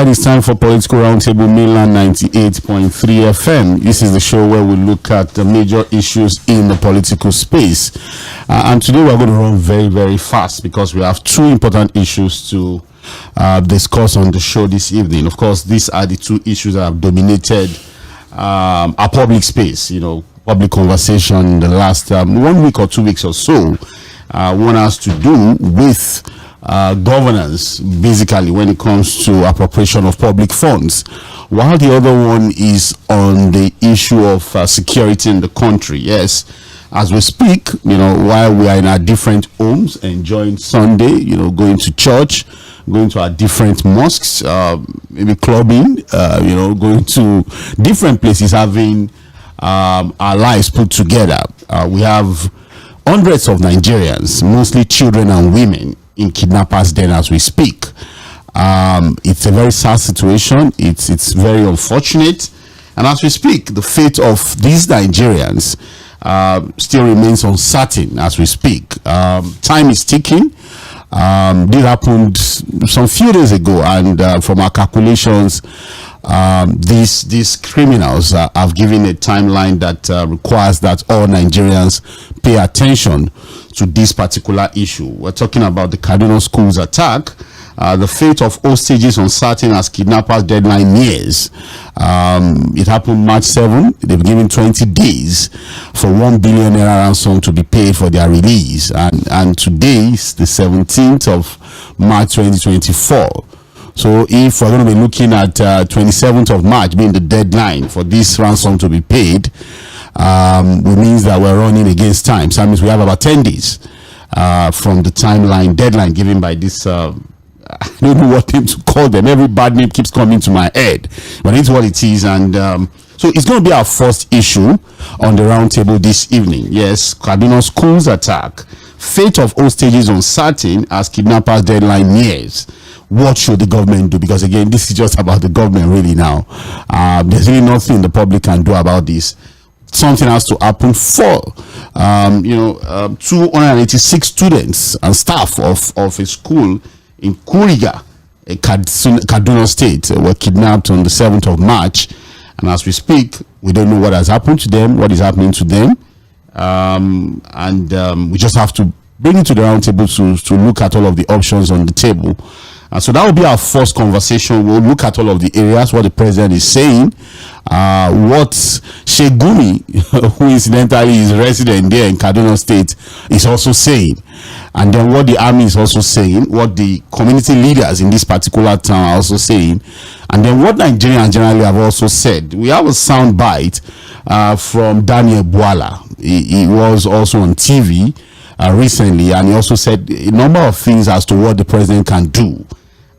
It's time for Political Roundtable, mainland 98.3 FM. This is the show where we look at the major issues in the political space. And today we're going to run very, very fast because we have two important issues to discuss on the show this evening. Of course, these are the two issues that have dominated our public space, public conversation in the last 1 week or 2 weeks or so. One has to do with governance, basically, when it comes to appropriation of public funds, while the other one is on the issue of security in the country. Yes, as we speak, while we are in our different homes, enjoying Sunday, going to church, going to our different mosques, maybe clubbing, going to different places, having our lives put together. We have hundreds of Nigerians, mostly children and women, in kidnappers den as we speak. It's a very sad situation. It's very unfortunate, and as we speak, the fate of these Nigerians still remains uncertain as we speak. Time is ticking. This happened some few days ago, and from our calculations, these criminals have given a timeline that requires that all Nigerians pay attention to this particular issue. We're talking about the Kaduna schools attack. The fate of hostages uncertain as kidnappers deadline nears. It happened March 7. They've given 20 days for 1 billion naira ransom to be paid for their release. And today is the 17th of March 2024. So if we're going to be looking at 27th of March being the deadline for this ransom to be paid, it means that we're running against time. So that means we have about 10 days from the deadline given by this I don't know what name to call them. Every bad name keeps coming to my head, but it's what it is. And so it's going to be our first issue on the roundtable this evening. Yes, Kaduna schools attack. Fate of hostages uncertain as kidnappers deadline nears. What should the government do? Because again, this is just about the government really now. There's really nothing the public can do about this. Something has to happen for 286 students and staff of a school in Kuriga, Kaduna State, were kidnapped on the 7th of March. And as we speak, we don't know what has happened to them, what is happening to them. We just have to bring it to the roundtable to look at all of the options on the table. So that will be our first conversation. We'll look at all of the areas, what the president is saying, what Shegumi, who incidentally is resident there in Kaduna State, is also saying, and then what the army is also saying, what the community leaders in this particular town are also saying, and then what Nigerians generally have also said. We have a sound bite from Daniel Bwala. He was also on TV recently, and he also said a number of things as to what the president can do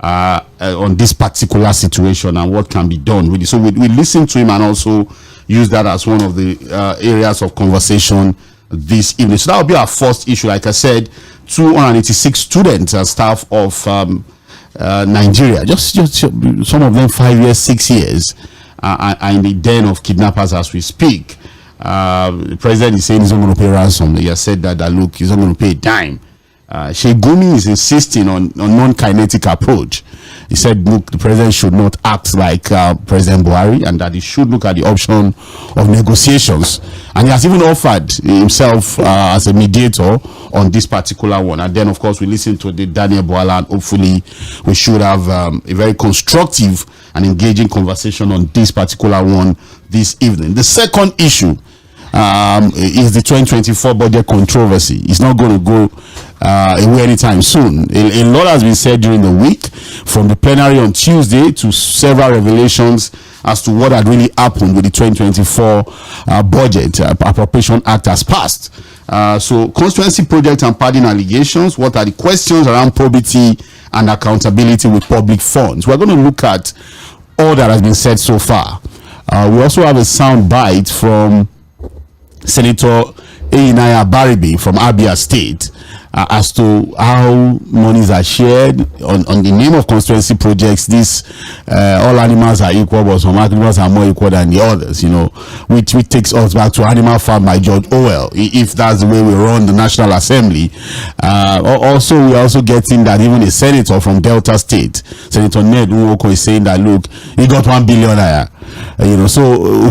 on this particular situation and what can be done really. So we listen to him and also use that as one of the areas of conversation this evening. So that will be our first issue. Like I said, 286 students and staff of Nigeria, just some of them 5 years, 6 years, are in the den of kidnappers as we speak. The president is saying he's not going to pay ransom. He has said that look, he's not going to pay a dime. Shegumi is insisting on non-kinetic approach. He said, look, the president should not act like President Buhari, and that he should look at the option of negotiations. And he has even offered himself as a mediator on this particular one. And then, of course, we listen to the Daniel Bwala, and hopefully we should have a very constructive and engaging conversation on this particular one this evening. The second issue is the 2024 budget controversy. It's not going to go away anytime soon. A lot has been said during the week, from the plenary on Tuesday to several revelations as to what had really happened with the 2024 budget. Appropriation Act has passed. So constituency project and padding allegations, what are the questions around probity and accountability with public funds? We're going to look at all that has been said so far. We also have a sound bite from Senator Iyinaya Baribe from Abia State as to how monies are shared on the name of constituency projects. This all animals are equal, but some animals are more equal than the others, you know, which takes us back to Animal Farm by George Orwell, if that's the way we run the National Assembly. Also, we're also getting that even a senator from Delta State, Senator Ned Nwoko, is saying that, look, he got 1 billion naira. You know, so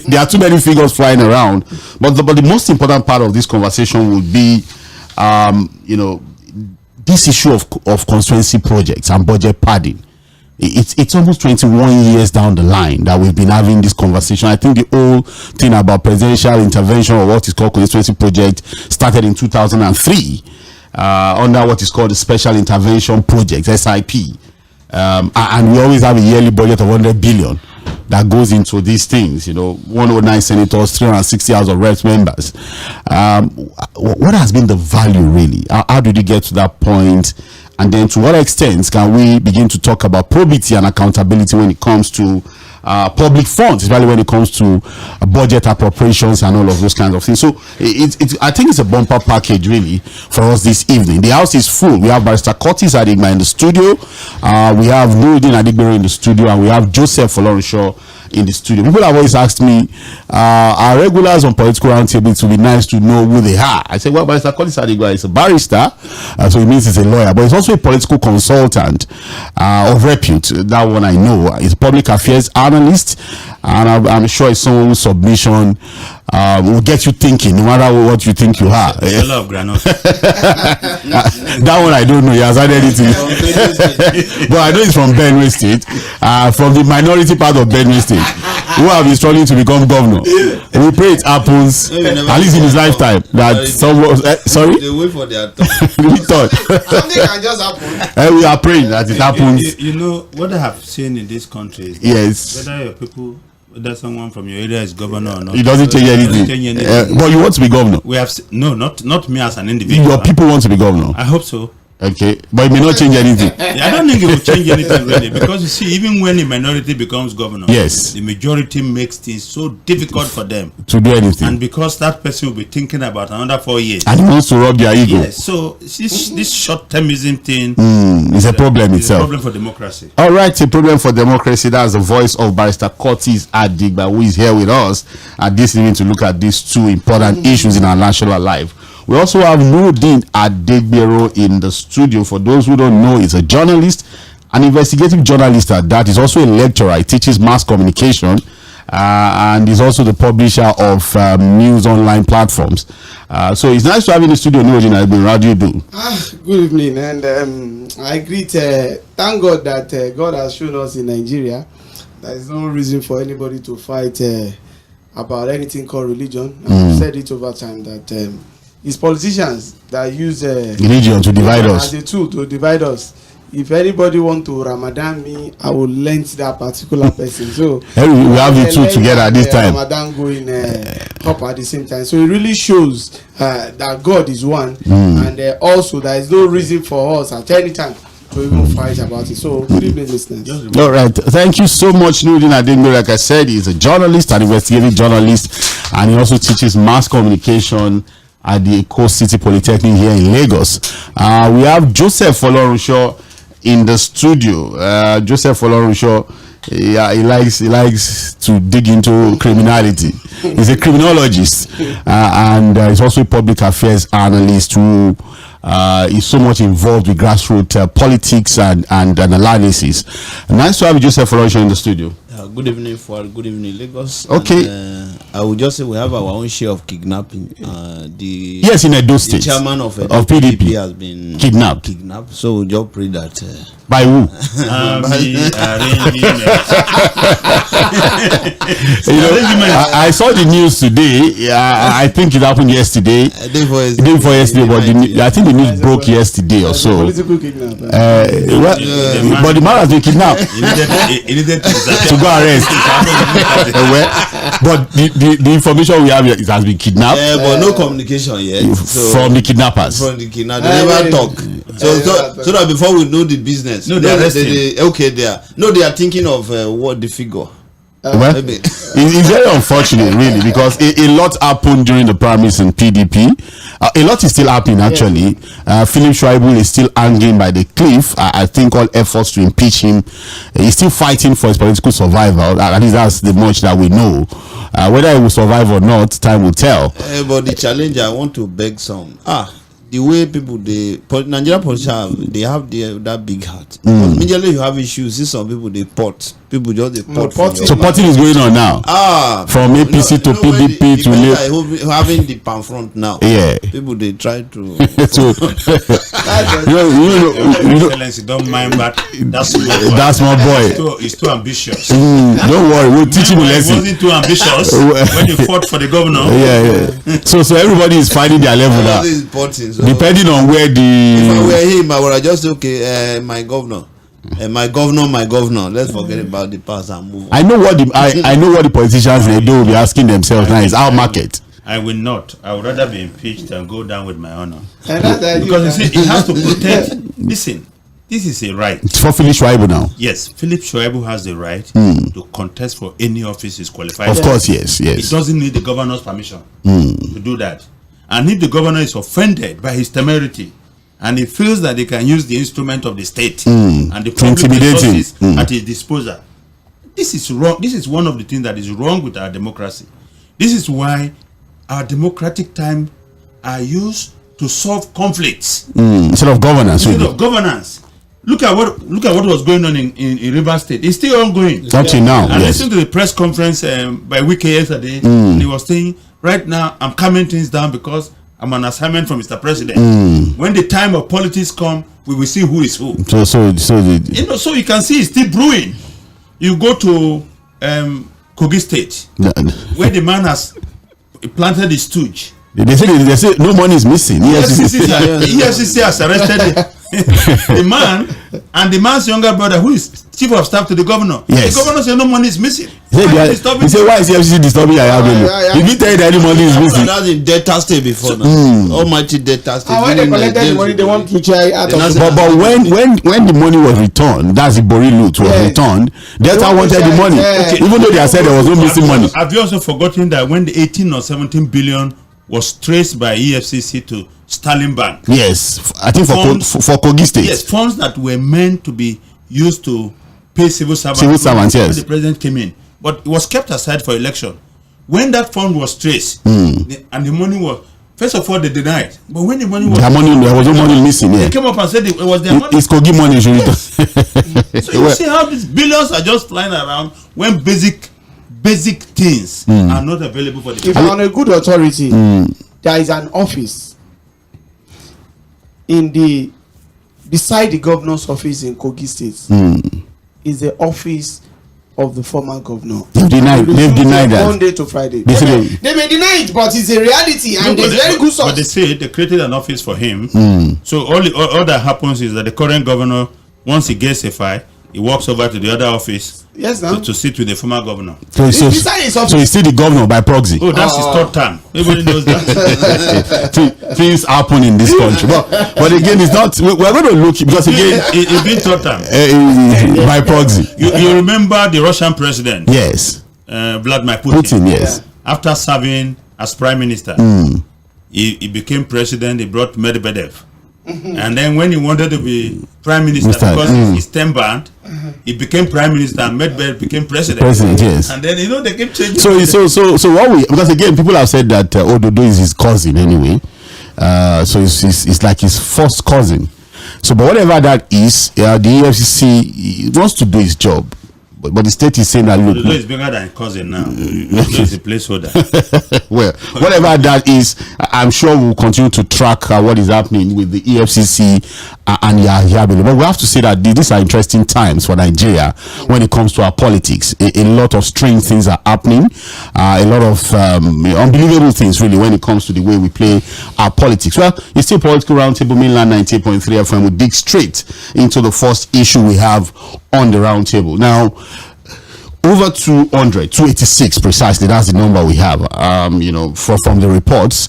there are too many figures flying around. But the most important part of this conversation would be, you know, this issue of constituency projects and budget padding. It's almost 21 years down the line that we've been having this conversation. I think the whole thing about presidential intervention, or what is called constituency project, started in 2003 under what is called the Special Intervention Project, SIP. And we always have a yearly budget of 100 billion that goes into these things, you know, 109 senators, 360 House of Reps members. What has been the value really? How did you get to that point? And then to what extent can we begin to talk about probity and accountability when it comes to public funds, especially when it comes to budget appropriations and all of those kinds of things? So I think it's a bumper package really for us this evening. The house is full. We have Barrister Curtis Adigba in the studio, we have Nurudeen Adigbero in the studio, and we have Joseph Folorunsho in the studio. People have always asked me, our regulars on Political Roundtable, it would be nice to know who they are. I said, well, Barrister Curtis Adigba is a barrister, so it means he's a lawyer, but he's also a political consultant of repute. That one I know. He's a public affairs analyst, and I'm sure it's someone whose submission will get you thinking, no matter what you think you are. A lot of granola. That one I don't know. He has had anything. But I know he's from Benue State, from the minority part of Benue State, who have been struggling to become governor. We pray it happens, at least in his lifetime, that someone. Sorry? They wait for their turn. We thought. Something can just happen. We are praying that it happens. You know, what I have seen in this country is yes. whether your people, whether someone from your area is governor or not, it doesn't change anything. But you want to be governor? We have no, not me as an individual. Your people want to be governor. I hope so. Okay, but it may not change anything. I don't think it will change anything really, because you see, even when the minority becomes governor, yes, the majority makes things so difficult for them to do anything, and because that person will be thinking about another 4 years, and he wants to rub their ego. Yes, so this short-termism thing is a problem itself. A problem for democracy. All right, a problem for democracy. That's the voice of Barrister Curtis Adigba, who is here with us at this evening to look at these two important issues in our national life. We also have Nurudeen Adigbero in the studio. For those who don't know, he's a journalist, an investigative journalist at that. He's also a lecturer. He teaches mass communication, and he's also the publisher of news online platforms. So it's nice to have you in the studio, Nurudeen Adigbero. How do you do? Good evening, and I greet. Thank God that God has shown us in Nigeria there is no reason for anybody to fight about anything called religion. I've said it over time that it's politicians that use religion to divide us, as a tool to divide us. If anybody want to Ramadan me, I will lend that particular person. So we have the two together at this time. Ramadan going up at the same time. So it really shows that God is one, and also there is no reason for us at any time to even fight about it. So good evening, listeners. All right, thank you so much, Nurudeen Adigbero. Like I said, he's a journalist, an investigative journalist, and he also teaches mass communication at the Coast City Polytechnic here in Lagos. We have Joseph Folorunsho in the studio. Joseph Folorunsho, he likes to dig into criminality. He's a criminologist, and he's also a public affairs analyst who is so much involved with grassroots politics and analysis. Nice to have you, Joseph Folorunsho, in the studio. Good evening, Fuhad. Good evening, Lagos. Okay. And, I would just say we have our own share of kidnapping. Yes, in Edo State. The chairman of PDP has been kidnapped. So we just pray that. By who? I saw the news today. I think it happened yesterday. Day before yesterday, but I think the news broke yesterday or so. Political kidnapper. But the man has been kidnapped. He needed to go arrest. But the information we have here, it has been kidnapped. But no communication yet. From the kidnappers. From the kidnappers. They never talk. So that before we know the business. No, they are they are thinking of what the figure. Well, it's very unfortunate, really, because a lot happened during the primaries in PDP. A lot is still happening, actually. Philip Schreiber is still hanging by the cliff. I think all efforts to impeach him, he's still fighting for his political survival. At least that's the much that we know. Whether he will survive or not, time will tell. But the challenge, I want to beg some. The way people, Nigerian politicians, they have that big heart. Immediately you have issues, see some people, they pot. People just they pot. So potting is going on now. From APC to PDP to having the palm front now. Yeah. People they try to. Excellency, don't mind, but that's my boy. He's too ambitious. Don't worry, we'll teach him a lesson. He wasn't too ambitious when he fought for the governor. Yeah. So everybody is finding their level now. Depending on where the. If I were him, I would have just my governor. My governor. Let's forget about the past and move on. I know what the politicians they do will be asking themselves now is our market. I will not. I would rather be impeached and go down with my honor. Because you see, it has to protect. Listen, this is a right. It's for Philip Schreiber now. Yes, Philip Schreiber has the right to contest for any office he's qualified. Of course, yes. He doesn't need the governor's permission to do that. And if the governor is offended by his temerity, and he feels that he can use the instrument of the state and the public resources at his disposal, this is wrong. This is one of the things that is wrong with our democracy. This is why our democratic time are used to solve conflicts instead of governance. Look at what was going on in Rivers State. It's still ongoing. Up to now. And listen to the press conference by Wike yesterday. He was saying, right now I'm calming things down because I'm on assignment from Mr. President. When the time of politics come, we will see who is who. So you can see it's still brewing. You go to Kogi State, where the man has planted his stooge. They say no money is missing. EFCC has arrested the man and the man's younger brother, who is chief of staff to the governor. Yes. The governor said no money is missing. He said, why is EFCC disturbing Ayabe? If you tell you that any money is missing. That's in data state before now. Almighty data state. When they collected the money, they want to try out of but when the money was returned, that's the Bori loot was returned, Delta wanted the money. Even though they said there was no missing money. Have you also forgotten that when the 18 or 17 billion was traced by EFCC to Sterling Bank? Yes, I think for Kogi State. Yes, funds that were meant to be used to pay civil servants. Yes. The president came in, but it was kept aside for election. When that fund was traced and the money was, first of all, they denied. But when the money was, there was no money missing. They came up and said it was their money. It's Kogi money. So you see how these billions are just flying around when basic things are not available for the people. If on a good authority, there is an office beside the governor's office in Kogi State. Is the office of the former governor. They've denied that. Monday to Friday. They may deny it, but it's a reality, and there's very good source. But they say they created an office for him. So all that happens is that the current governor, once he gets a file, he walks over to the other office to sit with the former governor. So he's still the governor by proxy. Oh, that's his third term. Everybody knows that. Things happen in this country. But again, it's not. We're going to look, because again, it's been third term by proxy. You remember the Russian president? Yes. Vladimir Putin. Yes. After serving as prime minister, he became president. He brought Medvedev. And then when he wanted to be prime minister, because he's term banned, he became prime minister and Medvedev became president. Yes. And then they keep changing. So what because again, people have said that Ododo is his cousin anyway. So it's like his first cousin. So but whatever that is, the EFCC wants to do his job. But the state is saying that look, Ododo is bigger than cousin now. Ododo is a placeholder. Well, whatever that is, I'm sure we'll continue to track what is happening with the EFCC and Yahabele. But we have to say that these are interesting times for Nigeria when it comes to our politics. A lot of strange things are happening. A lot of unbelievable things, really, when it comes to the way we play our politics. Well, it's still Political Roundtable, Mainland 98.3 FM. We dig straight into the first issue we have on the roundtable. Now, over 286 precisely, that's the number we have, from the reports.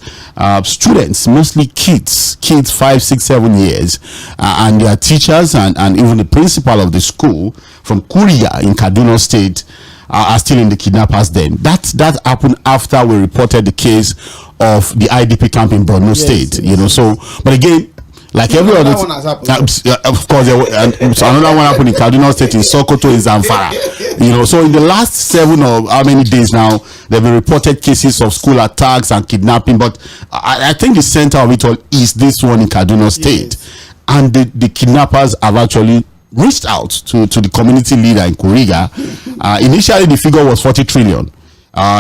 Students, mostly kids 5, 6, 7 years, and their teachers and even the principal of the school from Kuria in Kaduna State are still in the kidnappers den. That happened after we reported the case of the IDP camp in Borno State. You know, so but again, like every other, of course, another one happened in Kaduna State, in Sokoto, in Zamfara. You know, so in the last 7 or how many days now, there have been reported cases of school attacks and kidnapping. But I think the center of it all is this one in Kaduna State, and the kidnappers have actually reached out to the community leader in Kuriga. Initially, the figure was 40 trillion.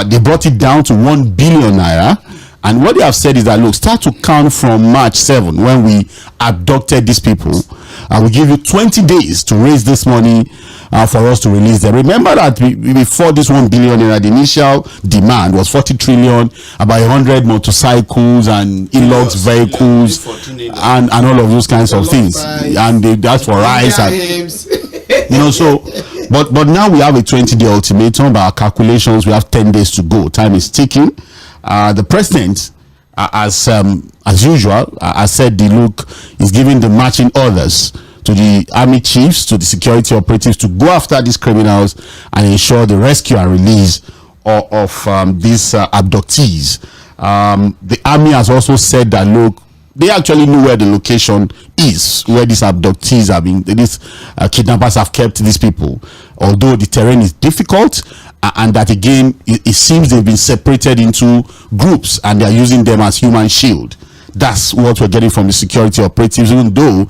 They brought it down to 1 billion naira. And what they have said is that, look, start to count from March 7 when we abducted these people. We'll give you 20 days to raise this money for us to release them. Remember that before this 1 billion, the initial demand was 40 trillion, about 100 motorcycles and e-logs vehicles and all of those kinds of things. And they asked for rice and, you know, so, but now we have a 20-day ultimatum. By our calculations, we have 10 days to go. Time is ticking. The president, as usual, has said the look is giving the marching orders to the army chiefs, to the security operatives to go after these criminals and ensure the rescue and release of these abductees. The army has also said that, look, they actually know where the location is, where these abductees have been, these kidnappers have kept these people, although the terrain is difficult. And that again, it seems they've been separated into groups and they are using them as human shield. That's what we're getting from the security operatives, even though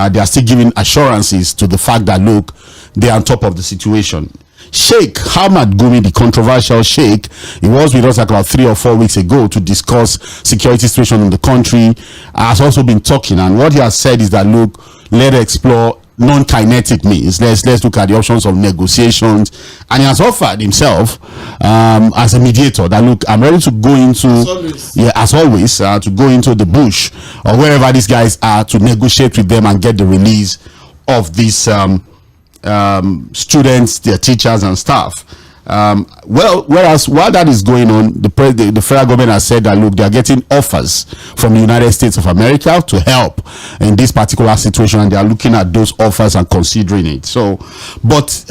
they are still giving assurances to the fact that, look, they are on top of the situation. Sheikh Hamad Gumi, the controversial sheikh, he was with us like about 3 or 4 weeks ago to discuss security situation in the country, has also been talking, and what he has said is that, look, let's explore non-kinetic means. Let's look at the options of negotiations, and he has offered himself as a mediator that, look, I'm ready to go into, as always, to go into the bush or wherever these guys are to negotiate with them and get the release of these students, their teachers and staff. Whereas while that is going on, the federal government has said that, look, they are getting offers from the United States of America to help in this particular situation, and they are looking at those offers and considering it. So, but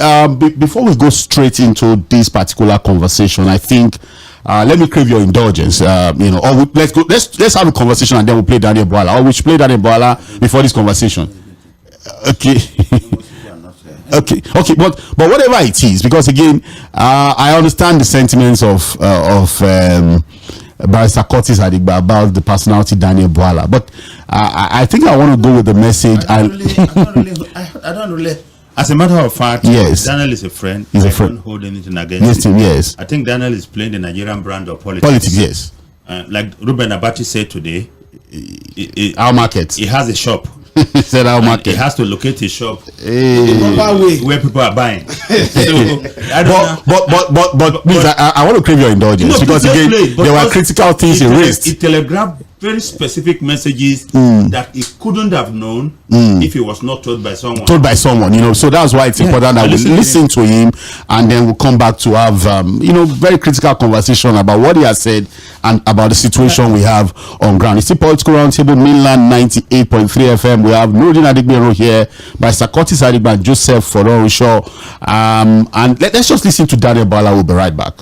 before we go straight into this particular conversation, I think let me crave your indulgence. You know, or let's have a conversation and then we'll play Daniel Bwala. Or we should play Daniel Bwala before this conversation. Okay. Okay, but whatever it is, because again, I understand the sentiments of Barrister Curtis Adigba about the personality Daniel Bwala, but I think I want to go with the message. I don't really. As a matter of fact, yes, Daniel is a friend. He's a friend. Don't hold anything against him. Yes. I think Daniel is playing the Nigerian brand of politics. Yes. Like Ruben Abati said today, our market. He has a shop. He said our market. He has to locate his shop where people are buying. So, but please, I want to crave your indulgence, because again, there were critical things he raised. He telegraphed very specific messages that he couldn't have known if he was not told by someone. You know, so that's why it's important that we listen to him, and then we'll come back to have very critical conversation about what he has said and about the situation we have on ground. It's the Political Roundtable, Mainland 98.3 FM. We have Nuruddin Adigbero here, by Curtis Adigba and Joseph Folorunsho. And let's just listen to Daniel Bwala. We'll be right back.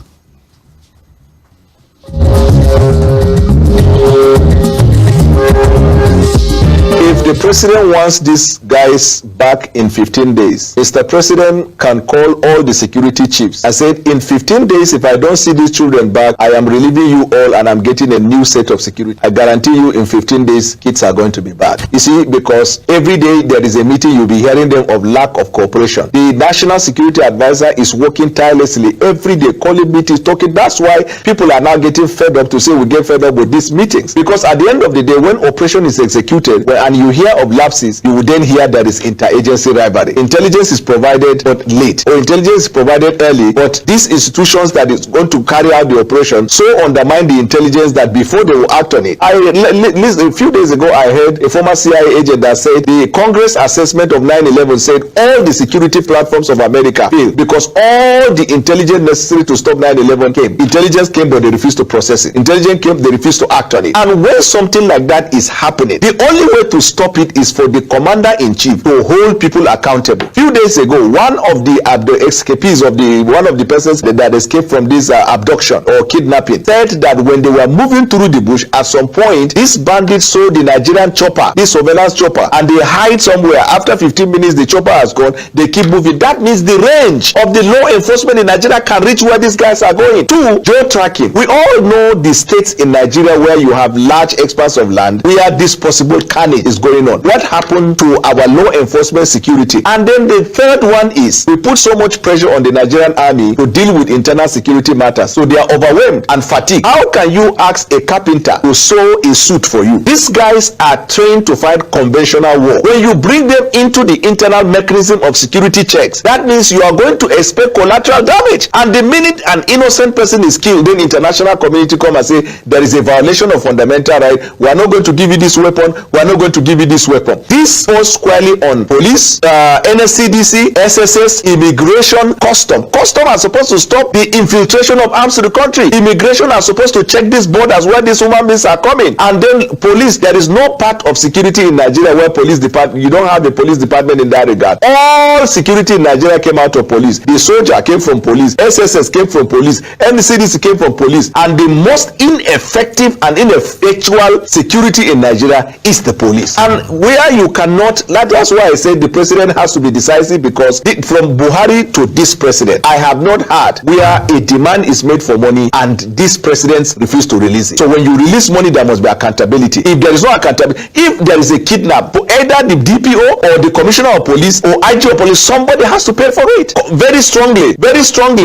If the president wants these guys back in 15 days, Mr. President can call all the security chiefs. I said, in 15 days, if I don't see these children back, I am relieving you all and I'm getting a new set of security. I guarantee you in 15 days, kids are going to be back. You see, because every day there is a meeting, you'll be hearing them of lack of cooperation. The National Security Advisor is working tirelessly every day, calling meetings, talking. That's why people are now getting fed up to say we get fed up with these meetings. Because at the end of the day, when operation is executed, and you hear of lapses, you will then hear that is interagency rivalry. Intelligence is provided but late, or intelligence is provided early, but these institutions that is going to carry out the operation so undermine the intelligence that before they will act on it. A few days ago, I heard a former CIA agent that said the Congress assessment of 9/11 said all the security platforms of America failed because all the intelligence necessary to stop 9/11 came. Intelligence came, but they refused to process it. Intelligence came, they refused to act on it. And when something like that is happening, the only way to stop it it is for the commander-in-chief to hold people accountable. Few days ago, one of the escapees of one of the persons that escaped from this abduction or kidnapping said that when they were moving through the bush, at some point, these bandits saw the Nigerian chopper, this surveillance chopper, and they hide somewhere. After 15 minutes, the chopper has gone. They keep moving. That means the range of the law enforcement in Nigeria can reach where these guys are going. Two, geo-tracking. We all know the states in Nigeria where you have large expanse of land where this possible carnage is going on. What happened to our law enforcement security? And then the third one is we put so much pressure on the Nigerian army to deal with internal security matters, so they are overwhelmed and fatigued. How can you ask a carpenter to sew a suit for you? These guys are trained to fight conventional war. When you bring them into the internal mechanism of security checks, that means you are going to expect collateral damage. And the minute an innocent person is killed, then international community come and say there is a violation of fundamental right. We are not going to give you this weapon. We are not going to give you this weapon. This falls squarely on police, NSCDC, SSS, immigration, custom. Custom are supposed to stop the infiltration of arms to the country. Immigration are supposed to check these borders where these human beings are coming. And then police, there is no part of security in Nigeria where police department, you don't have a police department in that regard. All security in Nigeria came out of police. The soldier came from police, SSS came from police, NCDC came from police, and the most ineffective and ineffectual security in Nigeria is the police. And where you cannot, that's why I said the president has to be decisive, because from Buhari to this president, I have not heard where a demand is made for money and this president refuse to release it. So when you release money, there must be accountability. If there is no accountability, if there is a kidnap, either the DPO or the commissioner of police or IG of police, somebody has to pay for it. Very strongly,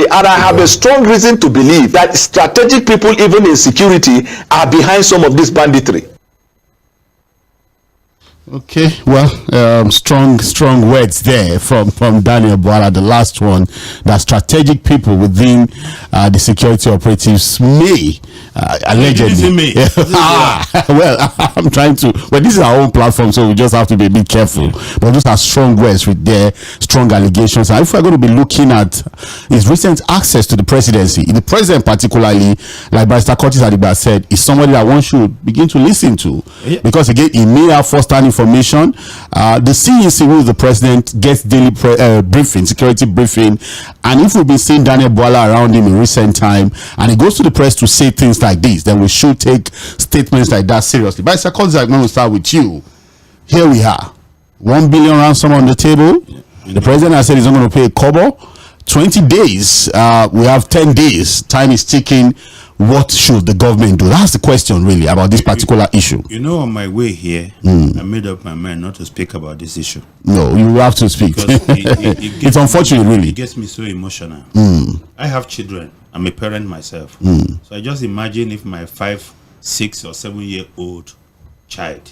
and I have a strong reason to believe that strategic people, even in security, are behind some of this banditry. Okay, well, strong words there from Daniel Bwala, the last one, that strategic people within the security operatives may allegedly. Well, I'm trying to. Well, this is our own platform, so we just have to be a bit careful. But those are strong words with their strong allegations. And if we're going to be looking at his recent access to the presidency, the president particularly, like Barrister Curtis Adigba said, is somebody that one should begin to listen to, because again, he may have first-hand information. The CEC with the president gets daily briefing, security briefing, and if we've been seeing Daniel Bwala around him in recent time, and he goes to the press to say things like this, then we should take statements like that seriously. But I going to start with you. Here we are, 1 billion ransom on the table. The president has said he's not going to pay a kobo. 20 days. We have 10 days. Time is ticking. What should the government do? That's the question, really, about this particular issue. You know, on my way here, I made up my mind not to speak about this issue. No, you have to speak. It's unfortunate, really. It gets me so emotional. I have children. I'm a parent myself. So I just imagine if my 5, 6, or 7-year-old child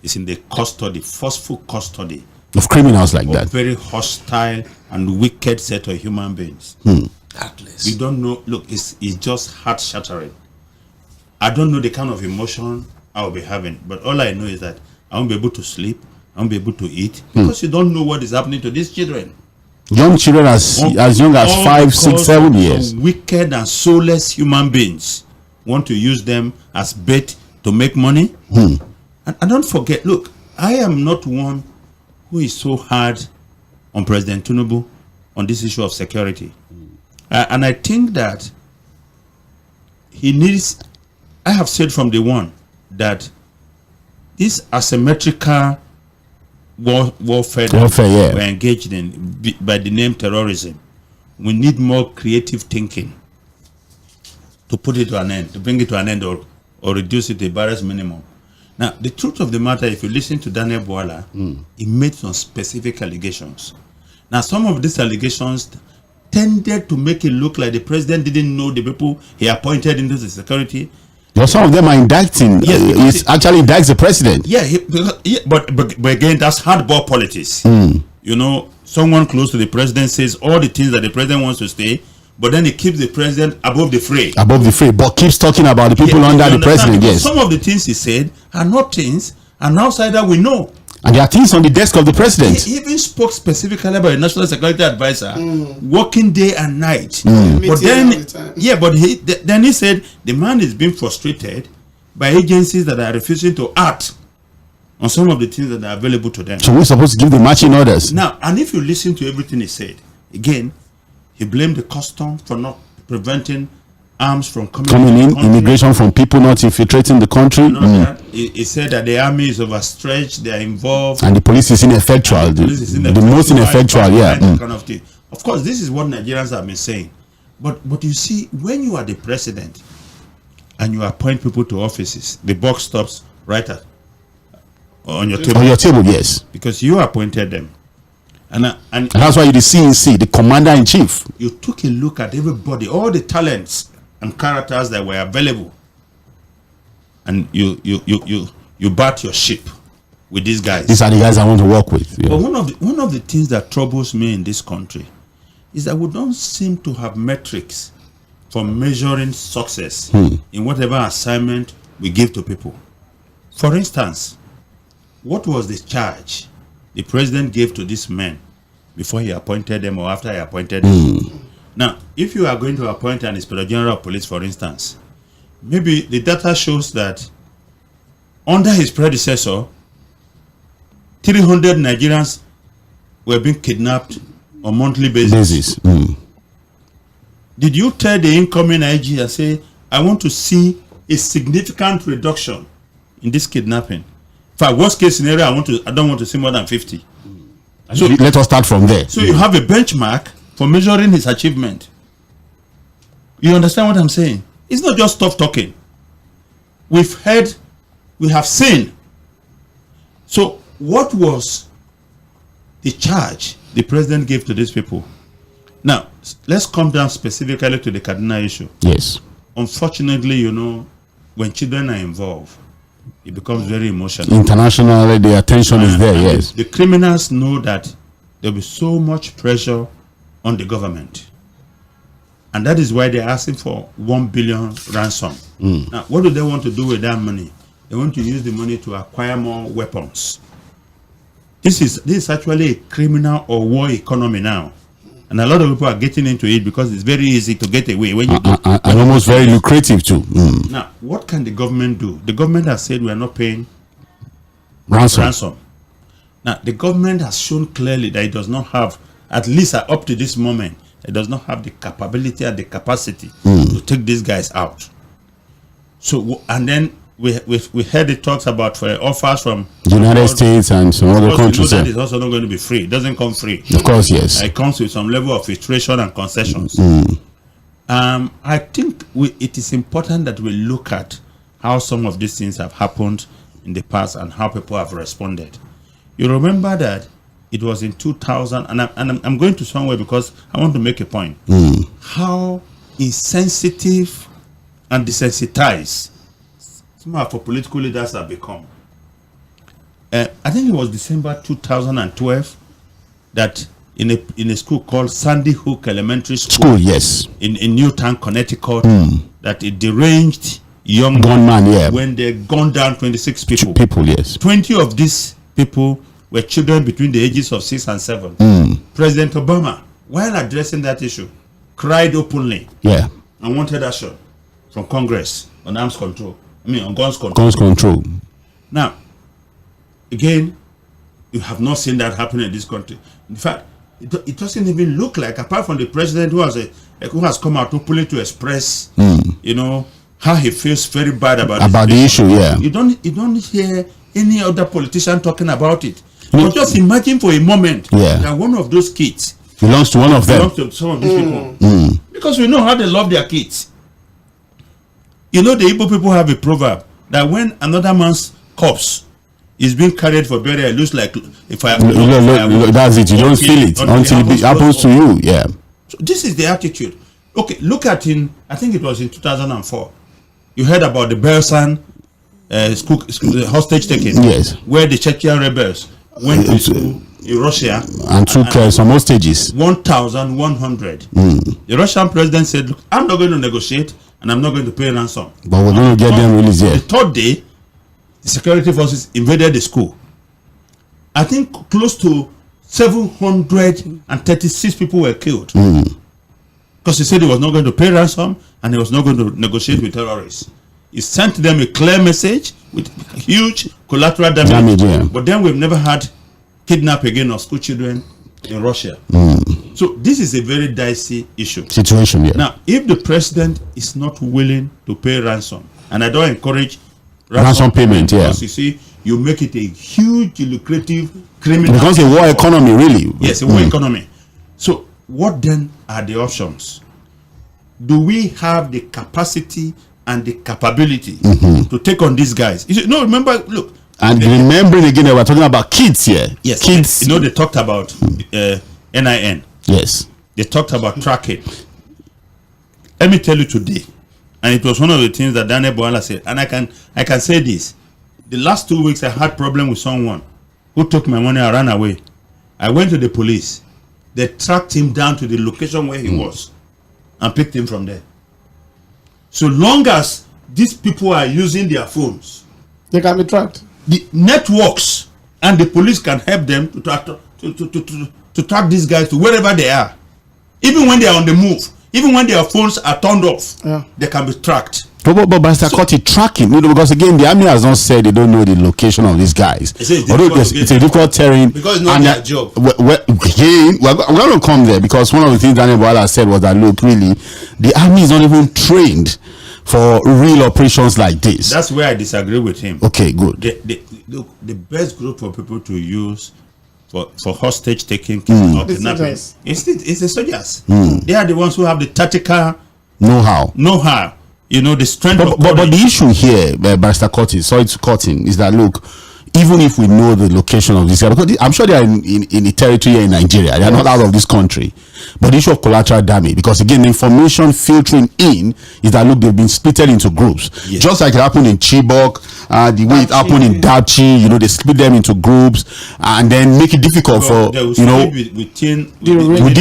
is in the custody, forceful custody of criminals like that. Very hostile and wicked set of human beings. You don't know. Look, it's just heart shattering. I don't know the kind of emotion I'll be having, but all I know is that I won't be able to sleep, I won't be able to eat, because you don't know what is happening to these children. Young children as young as 5, 6, 7 years. Wicked and soulless human beings want to use them as bait to make money. And don't forget, look, I am not one who is so hard on President Tinubu on this issue of security. And I think that he needs, I have said from day one that this asymmetrical warfare we're engaged in by the name terrorism, we need more creative thinking to put it to an end, to bring it to an end, or reduce it to the barest minimum. Now, the truth of the matter, if you listen to Daniel Bwala, he made some specific allegations. Now, some of these allegations tended to make it look like the president didn't know the people he appointed into the security. Well, some of them are indicting. Yes, he actually indicts the president. But again, that's hardball politics. You know, someone close to the president says all the things that the president wants to say, but then he keeps the president above the fray. Above the fray, but keeps talking about the people under the president. Yes. Some of the things he said are not things an outsider we know. And there are things on the desk of the president. He even spoke specifically about a national security advisor working day and night. But then, then he said the man is being frustrated by agencies that are refusing to act. on some of the things that are available to them. So we're supposed to give the marching orders. Now, and if you listen to everything he said, again, he blamed the custom for not preventing arms from coming in, immigration from people not infiltrating the country. He said that the army is overstretched, they are involved, and the police is ineffectual. The most ineffectual, yeah. Kind of thing. Of course, this is what Nigerians have been saying. But you see, when you are the president and you appoint people to offices, the buck stops right on your table. On your table, yes. Because you appointed them. And that's why you're the CNC, the commander-in-chief. You took a look at everybody, all the talents and characters that were available, and you bat your ship with these guys. These are the guys I want to work with. Yeah. But one of the things that troubles me in this country is that we don't seem to have metrics for measuring success in whatever assignment we give to people. For instance, what was the charge the president gave to these men before he appointed them or after he appointed them? Now, if you are going to appoint an Inspector General of Police, for instance, maybe the data shows that under his predecessor, 300 Nigerians were being kidnapped on monthly basis. Did you tell the incoming IG and say, I want to see a significant reduction in this kidnapping? For worst case scenario, I don't want to see more than 50. So let us start from there. So you have a benchmark for measuring his achievement. You understand what I'm saying? It's not just tough talking. We've heard, we have seen. So what was the charge the president gave to these people? Now, let's come down specifically to the Kaduna issue. Yes. Unfortunately, you know, when children are involved, it becomes very emotional. Internationally, the attention is there, yes. The criminals know that there will be so much pressure on the government. And that is why they're asking for 1 billion ransom. Now, what do they want to do with that money? They want to use the money to acquire more weapons. This is actually a criminal or war economy now. And a lot of people are getting into it because it's very easy to get away when you do. And almost very lucrative too. Now, what can the government do? The government has said we are not paying ransom. Now, the government has shown clearly that it does not have, at least up to this moment, it does not have the capability and the capacity to take these guys out. So, and then we heard the talks about offers from the United States and some other countries. That is also not going to be free. It doesn't come free. Of course, yes. It comes with some level of filtration and concessions. I think it is important that we look at how some of these things have happened in the past and how people have responded. You remember that it was in 2000, and I'm going to somewhere because I want to make a point. How insensitive and desensitized some of our political leaders have become. I think it was December 2012 that in a school called Sandy Hook Elementary School, yes, in Newtown, Connecticut, that it deranged young gunman, when they gunned down 26 people. 20 of these people were children between the ages of 6 and 7. President Obama, while addressing that issue, cried openly and wanted action from Congress on arms control. On guns control. Guns control. Now, again, you have not seen that happen in this country. In fact, it doesn't even look like, apart from the president who has come out openly to express, how he feels very bad about the issue. You don't hear any other politician talking about it. But just imagine for a moment that one of those kids belongs to one of them. Belongs to some of these people. Because we know how they love their kids. The Igbo people have a proverb that when another man's corpse is being carried for burial, it looks like if I that's it. You don't feel it until it happens to you. Yeah. So this is the attitude. Okay, look at I think it was in 2004. You heard about the Belsan school hostage taking. Yes. Where the Chechen rebels went to school in Russia and took some hostages. 1,100. The Russian president said, "Look, I'm not going to negotiate and I'm not going to pay ransom. But we're going to get them released." The third day, the security forces invaded the school. I think close to 736 people were killed. Because he said he was not going to pay ransom and he was not going to negotiate with terrorists. He sent them a clear message with huge collateral damage. But then we've never had kidnap again of school children in Russia. So this is a very dicey situation. Yeah. Now, if the president is not willing to pay ransom, and I don't encourage ransom payment, because you see, you make it a huge lucrative criminal. Because a war economy, really. Yes, a war economy. So what then are the options? Do we have the capacity and the capability to take on these guys? You see, no, remember, look. And remembering again, we're talking about kids here. Yes, kids. You know, they talked about NIN. Yes. They talked about tracking. Let me tell you today, and it was one of the things that Daniel Boala said, and I can say this. The last 2 weeks, I had problem with someone who took my money and ran away. I went to the police. They tracked him down to the location where he was and picked him from there. So long as these people are using their phones, they can be tracked. The networks and the police can help them to track these guys to wherever they are. Even when they are on the move, even when their phones are turned off, they can be tracked. But Mr. Koti, tracking, because again, the army has not said they don't know the location of these guys. It's a difficult terrain. Because it's not their job. Again, we're going to come there, because one of the things Daniel Boala said was that, look, really, the army is not even trained for real operations like this. That's where I disagree with him. Okay, good. Look, the best group for people to use for hostage taking or kidnapping is the soldiers. They are the ones who have the tactical know-how. You know, the strength of but the issue here, Barrister Curtis, sorry to cut in, is that, look, even if we know the location of this guy, because I'm sure they are in the territory here in Nigeria, they are not out of this country. But the issue of collateral damage, because again, the information filtering in is that, look, they've been splitted into groups. Yes. Just like it happened in Chibok, the way it happened in Dachi, they split them into groups and then make it difficult for, within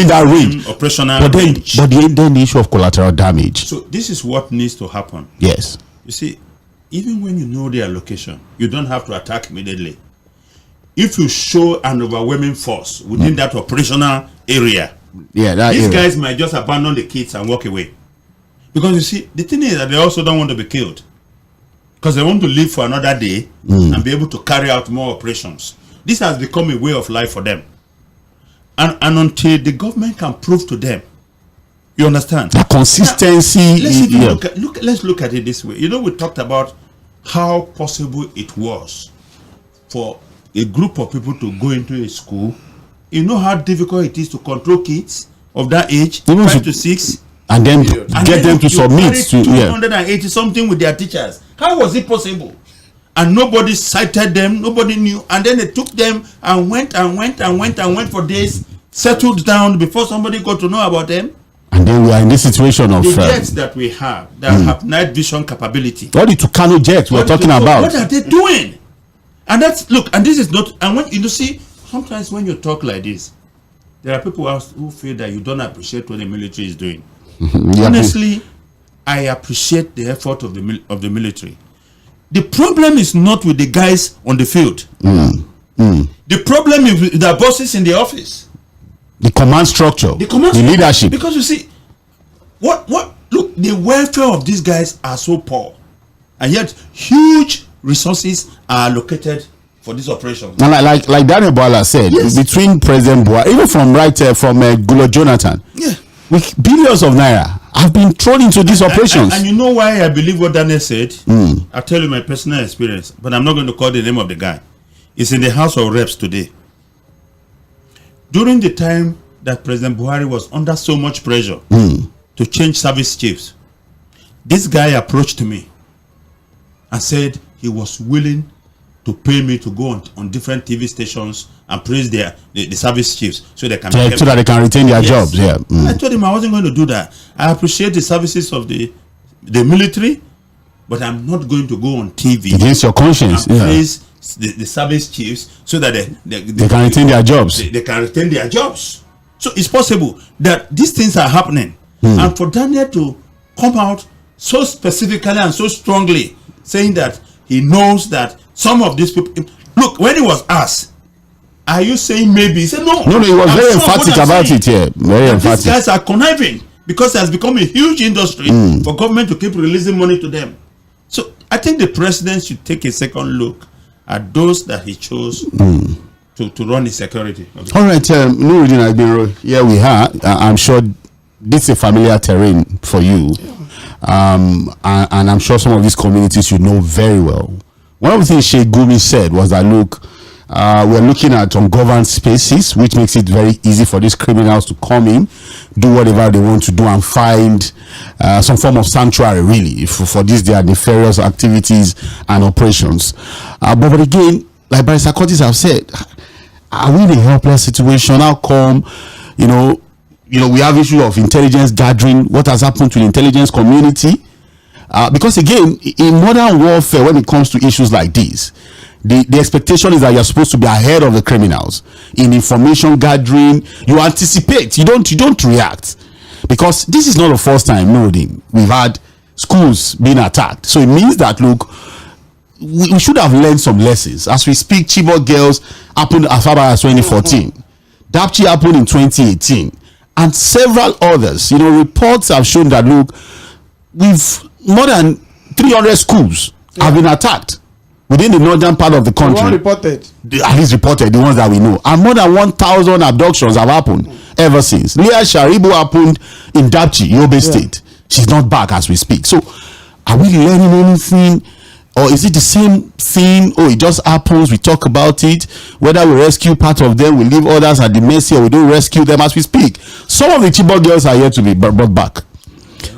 that range. Operational range. But then the issue of collateral damage. So this is what needs to happen. Yes. You see, even when you know their location, you don't have to attack immediately. If you show an overwhelming force within that operational area, these guys might just abandon the kids and walk away. Because you see, the thing is that they also don't want to be killed. Because they want to live for another day and be able to carry out more operations. This has become a way of life for them. And until the government can prove to them, you understand? The consistency. Now, let's look at it this way. We talked about how possible it was for a group of people to go into a school. You know how difficult it is to control kids of that age, 5 to 6, and then get them to submit to 280 something with their teachers. How was it possible? And nobody cited them, nobody knew, and then they took them and went for days, settled down before somebody got to know about them. And then we are in this situation of the jets that we have that have night vision capability. What the Tucano jets we're talking about? What are they doing? And and this is not. And when you see, sometimes when you talk like this, there are people who feel that you don't appreciate what the military is doing. Honestly, I appreciate the effort of the military. The problem is not with the guys on the field. The problem is with the bosses in the office. The command structure, the leadership. Because you see, look, the welfare of these guys are so poor, and yet huge resources are allocated for this operation. And like Daniel Boala said, between President Boala, even from Goodluck Jonathan, with billions of naira have been thrown into these operations. And you know why I believe what Daniel said? I'll tell you my personal experience, but I'm not going to call the name of the guy. It's in the House of Reps today. During the time that President Buhari was under so much pressure to change service chiefs, this guy approached me and said he was willing to pay me to go on different TV stations and praise the service chiefs so they can so that they can retain their jobs. I told him I wasn't going to do that. I appreciate the services of the military, but I'm not going to go on TV against your conscience and praise the service chiefs so that they can retain their jobs. They can retain their jobs. So it's possible that these things are happening. And for Daniel to come out so specifically and so strongly saying that he knows that some of these people, look, when he was asked, are you saying maybe? He said no. No, he was very emphatic about it here. Very emphatic. These guys are conniving because it has become a huge industry for government to keep releasing money to them. So I think the president should take a second look at those that he chose to run his security. Okay. All right, Nuruddin Agbero, here we are. I'm sure this is a familiar terrain for you. And I'm sure some of these communities you know very well. One of the things Sheikh Gumi said was that, look, we're looking at ungoverned spaces, which makes it very easy for these criminals to come in, do whatever they want to do, and find some form of sanctuary, really, for these their nefarious activities and operations. But again, like Barrister Curtis have said, are we in a helpless situation? How come, you know, we have issue of intelligence gathering? What has happened to the intelligence community? Because again, in modern warfare, when it comes to issues like this, the expectation is that you're supposed to be ahead of the criminals in information gathering. You anticipate, you don't react, because this is not the first time, we've had schools being attacked. So it means that, look, we should have learned some lessons. As we speak, Chibok girls happened as far back as 2014. Dapchi happened in 2018, and several others. Reports have shown that, look, we've more than 300 schools have been attacked within the northern part of the country. At least reported, the ones that we know. And more than 1,000 abductions have happened ever since. Leah Sharibu happened in Dapchi, Yobe State. She's not back as we speak. So, are we learning anything? Or is it the same thing? Oh, it just happens, we talk about it. Whether we rescue part of them, we leave others at the mercy, or we don't rescue them as we speak. Some of the Chibok girls are yet to be brought back.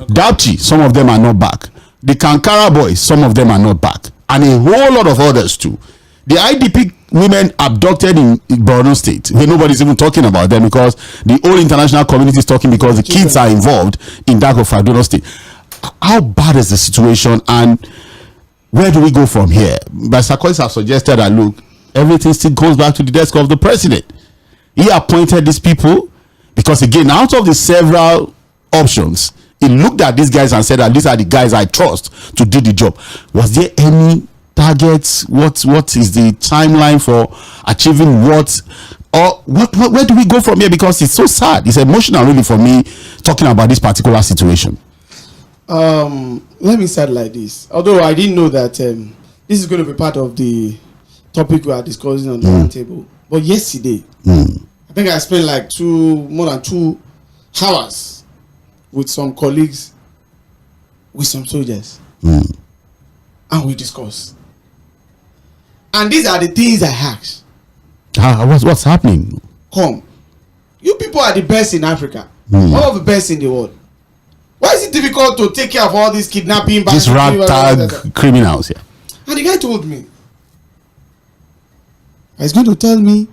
Dapchi, some of them are not back. The Kankara boys, some of them are not back. And a whole lot of others too. The IDP women abducted in Borno State, where nobody's even talking about them, because the whole international community is talking, because the kids are involved in that of Kaduna State. How bad is the situation, and where do we go from here? But Sarkozy have suggested that, look, everything still goes back to the desk of the president. He appointed these people because, again, out of the several options, he looked at these guys and said that these are the guys I trust to do the job. Was there any targets? What is the timeline for achieving what? Or where do we go from here? Because it's so sad. It's emotional, really, for me, talking about this particular situation. Let me start like this. Although I didn't know that this is going to be part of the topic we are discussing on the roundtable. But yesterday, I think I spent like more than 2 hours with some colleagues, with some soldiers, and we discussed. And these are the things I asked. What's happening? Come, you people are the best in Africa, one of the best in the world. Why is it difficult to take care of all these kidnapping, these ragtag criminals? Yeah. And the guy told me, he's going to tell me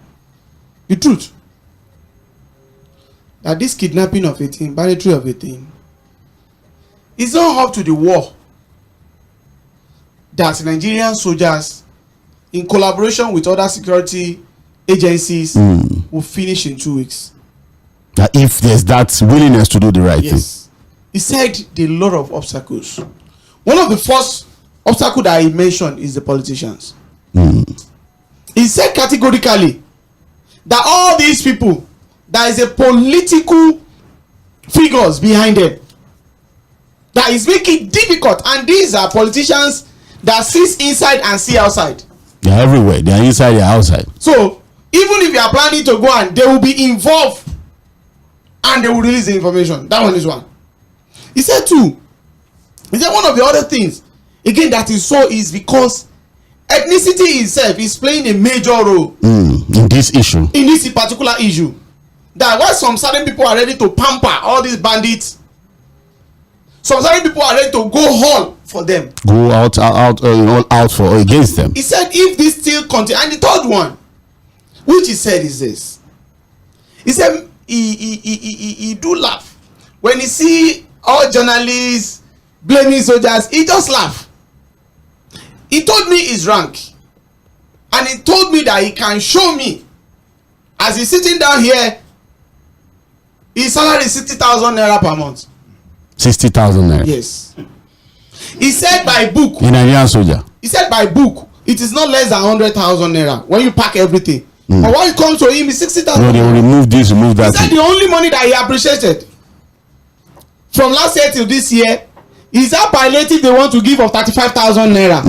the truth, that this kidnapping of a thing, banditry of a thing, is not up to the war that Nigerian soldiers, in collaboration with other security agencies, will finish in 2 weeks. That if there's that willingness to do the right thing. He said there are a lot of obstacles. One of the first obstacles that he mentioned is the politicians. He said categorically that all these people, there is a political figures behind them that is making it difficult, and these are politicians that sit inside and see outside. They are everywhere. They are inside, they are outside. So even if you are planning to go, and they will be involved and they will release the information. That one is one. He said two. He said one of the other things again that is so is because ethnicity itself is playing a major role in this issue. In this particular issue. That why some certain people are ready to pamper all these bandits. Some certain people are ready to go all for them. Go out for or against them. He said if this still continue, and the third one, which he said is this. He said he do laugh when he see all journalists blaming soldiers. He just laugh. He told me his rank, and he told me that he can show me as he's sitting down here. His salary is 60,000 naira per month. 60,000 naira. Yes. He said by book. In Nigerian soldier. He said by book it is not less than 100,000 naira when you pack everything. But when it comes to him, it's 60,000. No, they will remove this, remove that. He said the only money that he appreciated from last year till this year Is that palliative they want to give of 35,000 naira?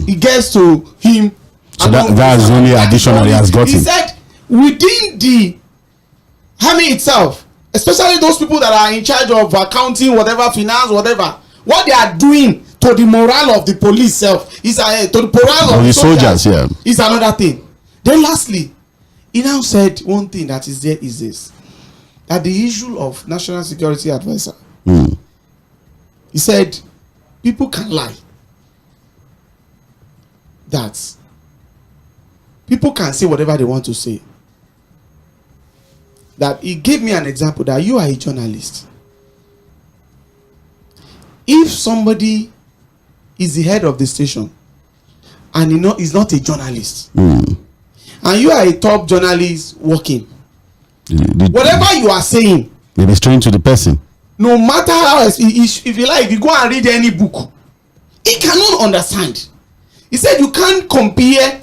It gets to him. So that's only additional he has gotten. He said within the army itself, especially those people that are in charge of accounting, whatever, finance, whatever, what they are doing to the morale of the police self is to the morale of the soldiers, is another thing. Then lastly, he now said one thing that is there is this, that the issue of national security advisor, he said people can lie, that people can say whatever they want to say, that he gave me an example that you are a journalist. If somebody is the head of the station and is not a journalist, and you are a top journalist working, whatever you are saying may be strange to the person. No matter how, if you like, if you go and read any book, he cannot understand. He said you can't compare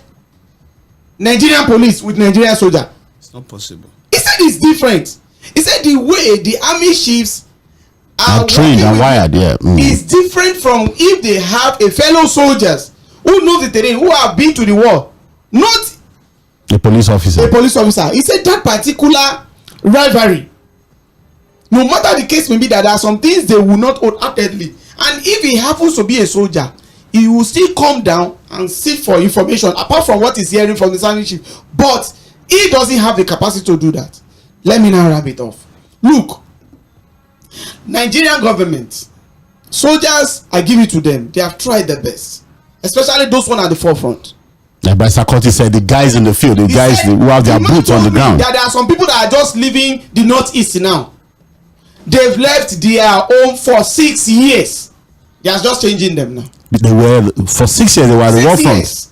Nigerian police with Nigerian soldier. It's not possible. He said it's different. He said the way the army chiefs are trained and wired, is different from if they have a fellow soldiers who know the terrain, who have been to the war, not a police officer. He said that particular rivalry, no matter the case may be, that there are some things they will not wholeheartedly, and if he happens to be a soldier, he will still come down and seek for information apart from what he's hearing from the army chief, but he doesn't have the capacity to do that. Let me now wrap it off. Look, Nigerian government, soldiers, I give it to them, they have tried their best, especially those one at the forefront. Like Sakoti said, the guys in the field, the guys who have their boots on the ground. That there are some people that are just leaving the northeast now. They've left their home for 6 years. They are just changing them now. They were for 6 years. They were at the war front.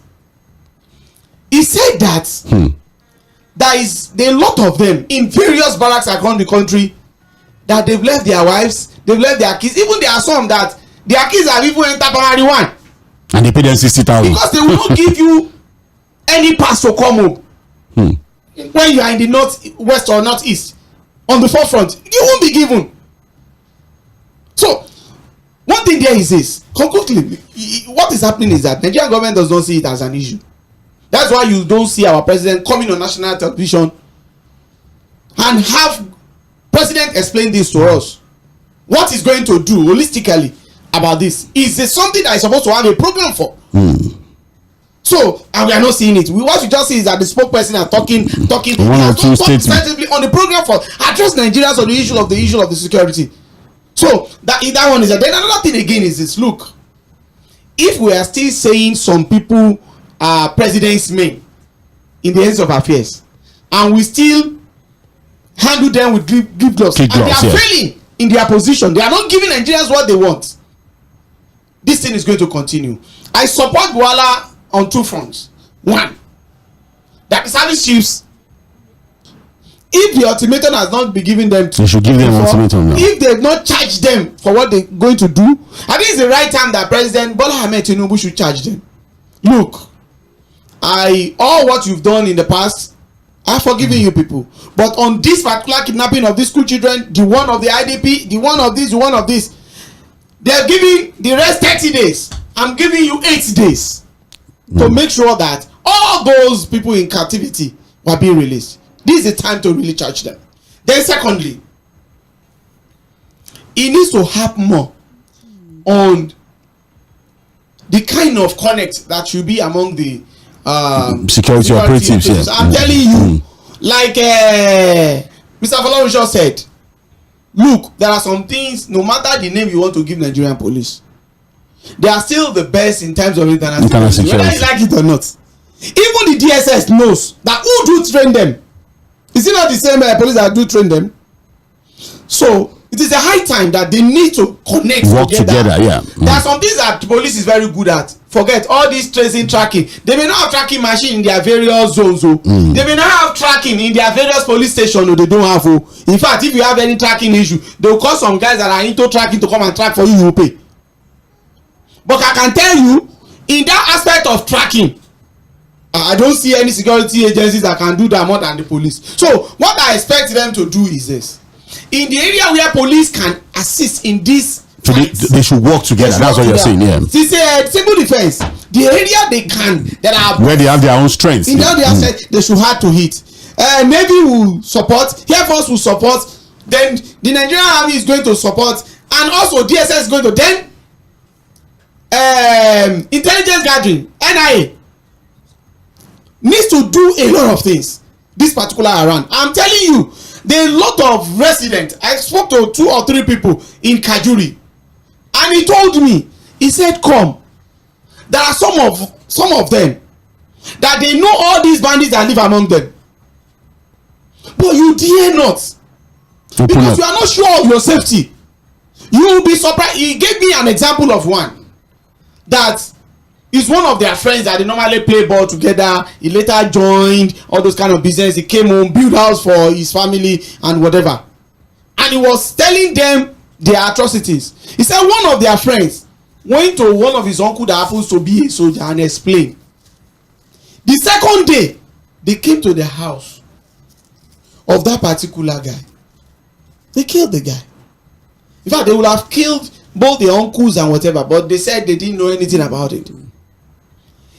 He said that there is a lot of them in various barracks around the country that they've left their wives, they've left their kids. Even there are some that their kids have even entered primary 1, and they pay them 60,000 because they will not give you any pass to come home when you are in the northwest or northeast on the forefront. You won't be given. So one thing there is this, concretely, what is happening is that Nigerian government does not see it as an issue. That's why you don't see our president coming on national television and have president explain this to us. What he's going to do holistically about this is something that is supposed to have a program for. So, and we are not seeing it. What we just see is that the spokesperson are talking one or two statements on the program for address Nigerians on the issue of the security. So that one is that. Then another thing again is this. Look, if we are still saying some people are president's men in the hands of affairs, and we still handle them with give gloves, and they are failing in their position, they are not giving Nigerians what they want, this thing is going to continue. I support Bwala on two fronts. One, that the service chiefs, if the ultimatum has not been given them, they should give them ultimatum now. If they have not charged them for what they're going to do, I think it's the right time that President Bola Ahmed Tinubu should charge them. Look, all what you've done in the past, I've forgiven you people, but on this particular kidnapping of these school children, the one of the IDP, the one of this, they're giving the rest 30 days. I'm giving you 8 days to make sure that all those people in captivity were being released. This is the time to really charge them. Then secondly, it needs to have more on the kind of connect that should be among the security operatives. Yes. I'm telling you, like Mr. Fᴏʟᴏᴡ said, look, there are some things, no matter the name you want to give Nigerian police, they are still the best in terms of international security, whether you like it or not. Even the DSS knows that who do train them. Is it not the same police that do train them? So it is a high time that they need to work together. There are some things that the police is very good at. Forget all this tracing, tracking. They may not have tracking machine in their various zones. They may not have tracking in their various police stations. They don't have. In fact, if you have any tracking issue, they will call some guys that are into tracking to come and track for you. You will pay. But I can tell you, in that aspect of tracking, I don't see any security agencies that can do that more than the police. So what I expect them to do is this: in the area where police can assist in this So they should work together. That's what you're saying, yeah. It's civil defense. The area they can that are where they have their own strengths. They should have to hit. Navy will support. Air Force will support. Then the Nigerian Army is going to support, and also DSS is going to. Then intelligence gathering, NIA needs to do a lot of things. This particular around, I'm telling you, there are a lot of residents. I spoke to 2 or 3 people in Kajuri, and he told me, he said, "Come, there are some of them that they know all these bandits that live among them, but you dare not, because you are not sure of your safety. You will be surprised." He gave me an example of one that is one of their friends that they normally play ball together. He later joined all those kind of business. He came home, built house for his family and whatever, and he was telling them their atrocities. He said one of their friends went to one of his uncle that happens to be a soldier and explained. The second day they came to the house of that particular guy. They killed the guy. In fact, they would have killed both the uncles and whatever, but they said they didn't know anything about it.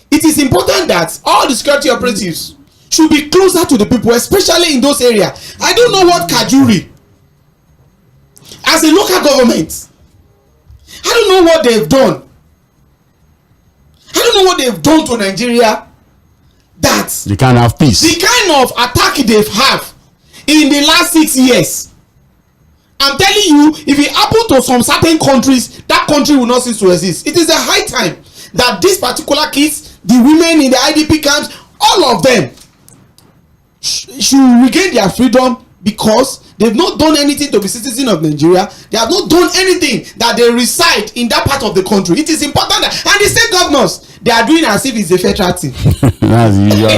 It is important that all the security operatives should be closer to the people, especially in those areas. I don't know what Kajuri, as a local government, I don't know what they've done. I don't know what they've done to Nigeria that they can't have peace. The kind of attack they've had in the last 6 years. I'm telling you, if it happened to some certain countries, that country will not cease to exist. It is a high time that these particular kids, the women in the IDP camps, all of them should regain their freedom, because they've not done anything to be citizens of Nigeria. They have not done anything that they reside in that part of the country. It is important that, and the state governors, they are doing as if it's a federal thing. That's usual.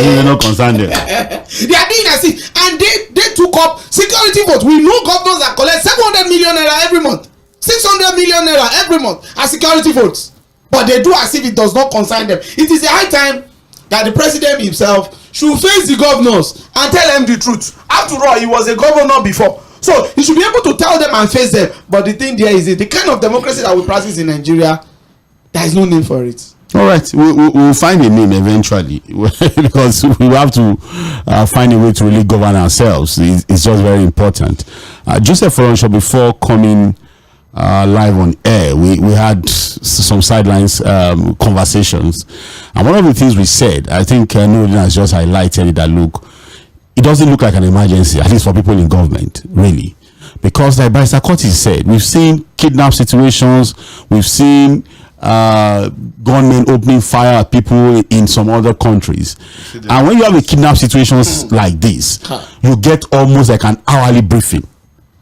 You're not concerned there. They are doing as if, and they took up security votes. We know governors that collect 700 million naira every month, 600 million naira every month as security votes, but they do as if it does not concern them. It is a high time that the president himself should face the governors and tell them the truth. After all, he was a governor before, so he should be able to tell them and face them. But the thing there is, the kind of democracy that we practice in Nigeria, there is no name for it. All right, we'll find a name eventually because we have to find a way to really govern ourselves. It's just very important. Wღ¹ before coming live on air, we had some sidelines conversations, and one of the things we said, I think Nurudeen has just highlighted it, that look, it doesn't look like an emergency, at least for people in government, really, because like Barrister Curtis said, we've seen kidnap situations, we've seen gunmen opening fire at people in some other countries, and when you have a kidnap situations like this, you get almost like an hourly briefing.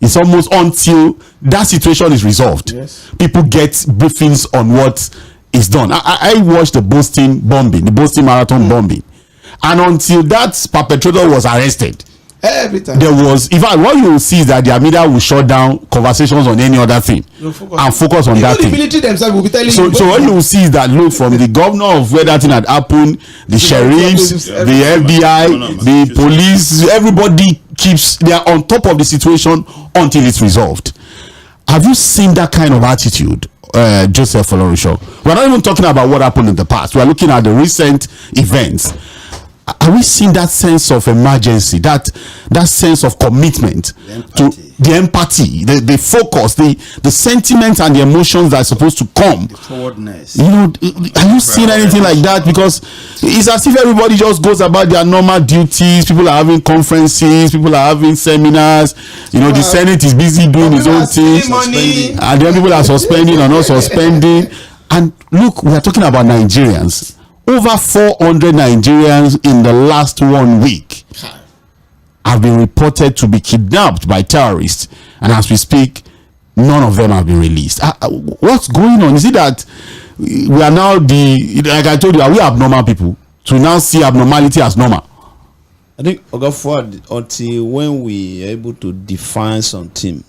It's almost until that situation is resolved. Yes. People get briefings on what is done. I watched the Boston bombing, the Boston Marathon bombing, and until that perpetrator was arrested, every time there was, in fact, what you will see is that the media will shut down conversations on any other thing and focus on that thing. The military themselves will be telling you. So what you will see is that, look, from the governor of where that thing had happened, the sheriffs, the FBI, the police, everybody they are on top of the situation until it's resolved. Have you seen that kind of attitude, Wღ¹ We're not even talking about what happened in the past. We're looking at the recent events. Are we seeing that sense of emergency, that sense of commitment, the empathy, the focus, the sentiments and the emotions that are supposed to come? The forwardness. You know, are you seeing anything like that? Because it's as if everybody just goes about their normal duties. People are having conferences, people are having seminars. You know, the Senate is busy doing its own things, and then people are suspending or not suspending. And look, we are talking about Nigerians. Over 400 Nigerians in the last 1 week have been reported to be kidnapped by terrorists, and as we speak, none of them have been released. What's going on? Is it that we are now like I told you, are we abnormal people to now see abnormality as normal? I think, Fuhad, until when we are able to define something,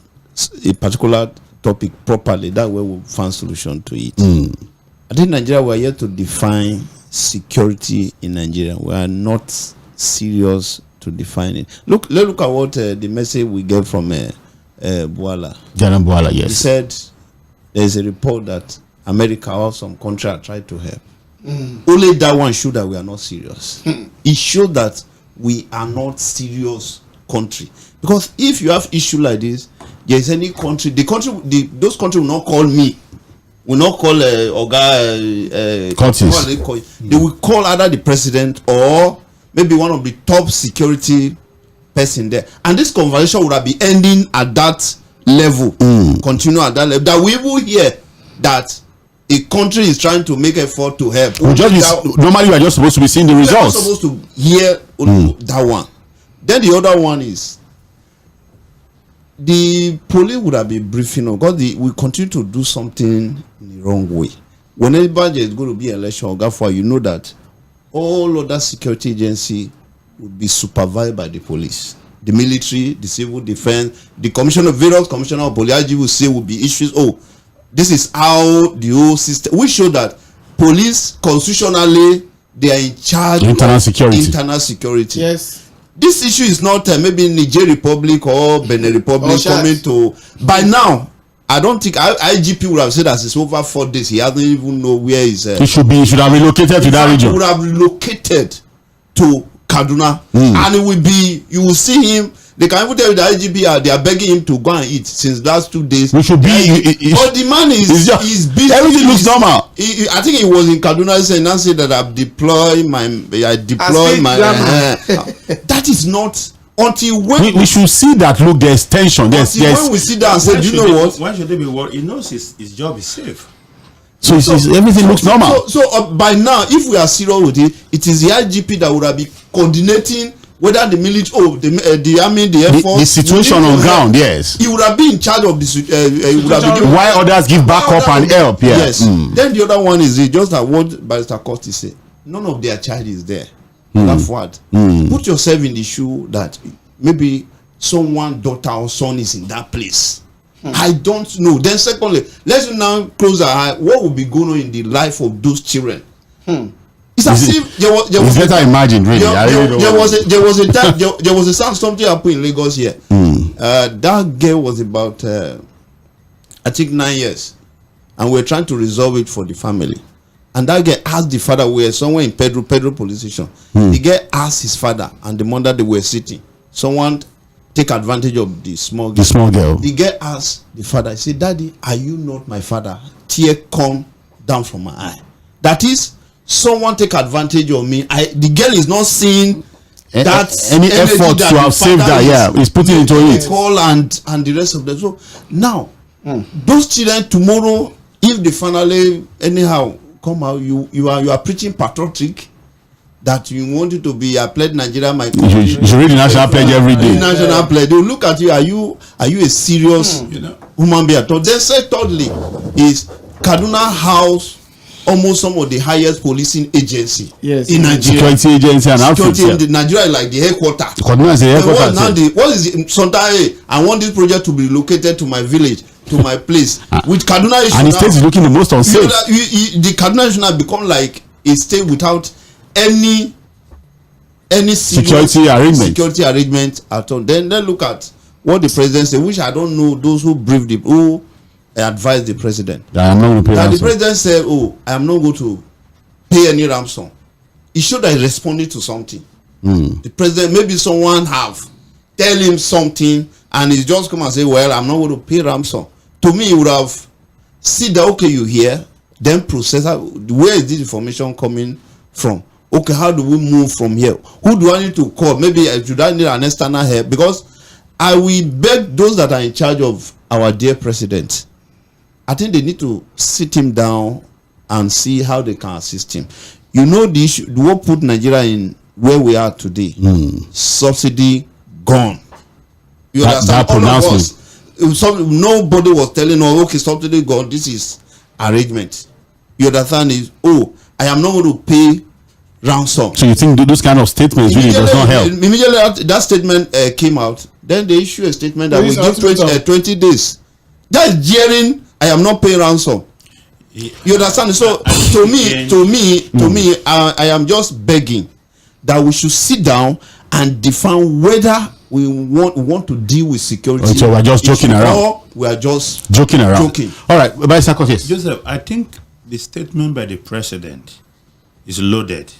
a particular topic properly, that way we'll find solution to it. I think Nigeria, we are yet to define security in Nigeria. We are not serious to define it. Let's look at what the message we get from Bwala. General Bwala, yes. He said there's a report that America or some country are trying to help. Only that one showed that we are not serious. It showed that we are not serious country. Because if you have issue like this, there is any country, those countries will not call me, will not call Oga Curtis. They will call either the president or maybe one of the top security person there, and this conversation would have been ending at that level, continue at that level. That we will hear that a country is trying to make effort to help. Normally, we are just supposed to be seeing the results. We are supposed to hear that one. Then the other one is the police would have been briefing on because we continue to do something in the wrong way. Whenever there is going to be an election, you know that all other security agency would be supervised by the police, the military, the civil defense, the various commissioner of police. IG will say will be issues. Oh, this is how the whole system. We show that police constitutionally they are in charge of internal security. Yes. This issue is not maybe Niger Republic or Benin Republic coming to. By now, I don't think IGP would have said that it's over 4 days. He doesn't even know where he's. He should have relocated to that region. He would have relocated to Kaduna, and it will be. You will see him. They can even tell you the IGP they are begging him to go and eat since last 2 days. We should be. But the man is busy. Everything looks normal. I think he was in Kaduna saying, "Now say that I deploy my." That is not. Until when we should see that look, there's tension. There's when we sit down and say, do you know what? Why should they be worried? He knows his job is safe. So everything looks normal. So by now, if we are serious with it, it is the IGP that would have been coordinating whether the military, the army, the air force, the situation on ground. Yes, he would have been in charge of this. Why others give backup and help? Yeah. Yes. Then the other one is just that what Barrister Curtis said. None of their child is there. That's what. Put yourself in the shoe that maybe someone daughter or son is in that place. I don't know. Then secondly, let's now close our eye. What will be going on in the life of those children? It's as if there was better imagined, really. There was a sound something happened in Lagos here. That girl was about I think 9 years, and we're trying to resolve it for the family. And that guy asked the father, we were somewhere in Pedro police station. The guy asked his father and the mother, they were sitting. Someone take advantage of the small girl. The guy asked the father, he said, "Daddy, are you not my father?" Tear come down from my eye. That is, someone take advantage of me. The girl is not seeing that any effort to have saved that. Yeah, he's putting into it. Call and the rest of them. So now, those children tomorrow, if they finally anyhow come out, you are preaching patriotic that you want it to be a pledge Nigeria my country. You should read the national pledge every day. National pledge. They will look at you. Are you a serious human being? Then say thirdly is Kaduna house almost some of the highest policing agency in Nigeria. Security agency and outfits. In Nigeria like the headquarters. Kaduna is the headquarters. What is it? Sometimes I want this project to be relocated to my village, to my place. With Kaduna issue and the state is looking the most unsafe. The Kaduna issue now become like a state without any security arrangement at all. Then look at what the president said, which I don't know those who briefed him, who advised the president. I am not going to pay ransom. The president said, "Oh, I am not going to pay any ransom." He should have responded to something. The president, maybe someone have tell him something, and he just come and say, "Well, I'm not going to pay ransom." To me, he would have see that okay, you hear, then process. Where is this information coming from? Okay, how do we move from here? Who do I need to call? Maybe should I need an external help? Because I will beg those that are in charge of our dear president. I think they need to sit him down and see how they can assist him. You know the issue, what put Nigeria in where we are today? Subsidy gone. You understand? All of us, nobody was telling us, okay, subsidy gone. This is arrangement. You understand? Is I am not going to pay ransom. So you think those kind of statements really does not help? Immediately that statement came out, then they issue a statement that we give 20 days. That's jeering. I am not paying ransom. You understand? So to me, I am just begging that we should sit down and define whether we want to deal with security. So we're just joking around. Or we are just joking around. All right, by Sakotis. Joseph, I think the statement by the president is loaded.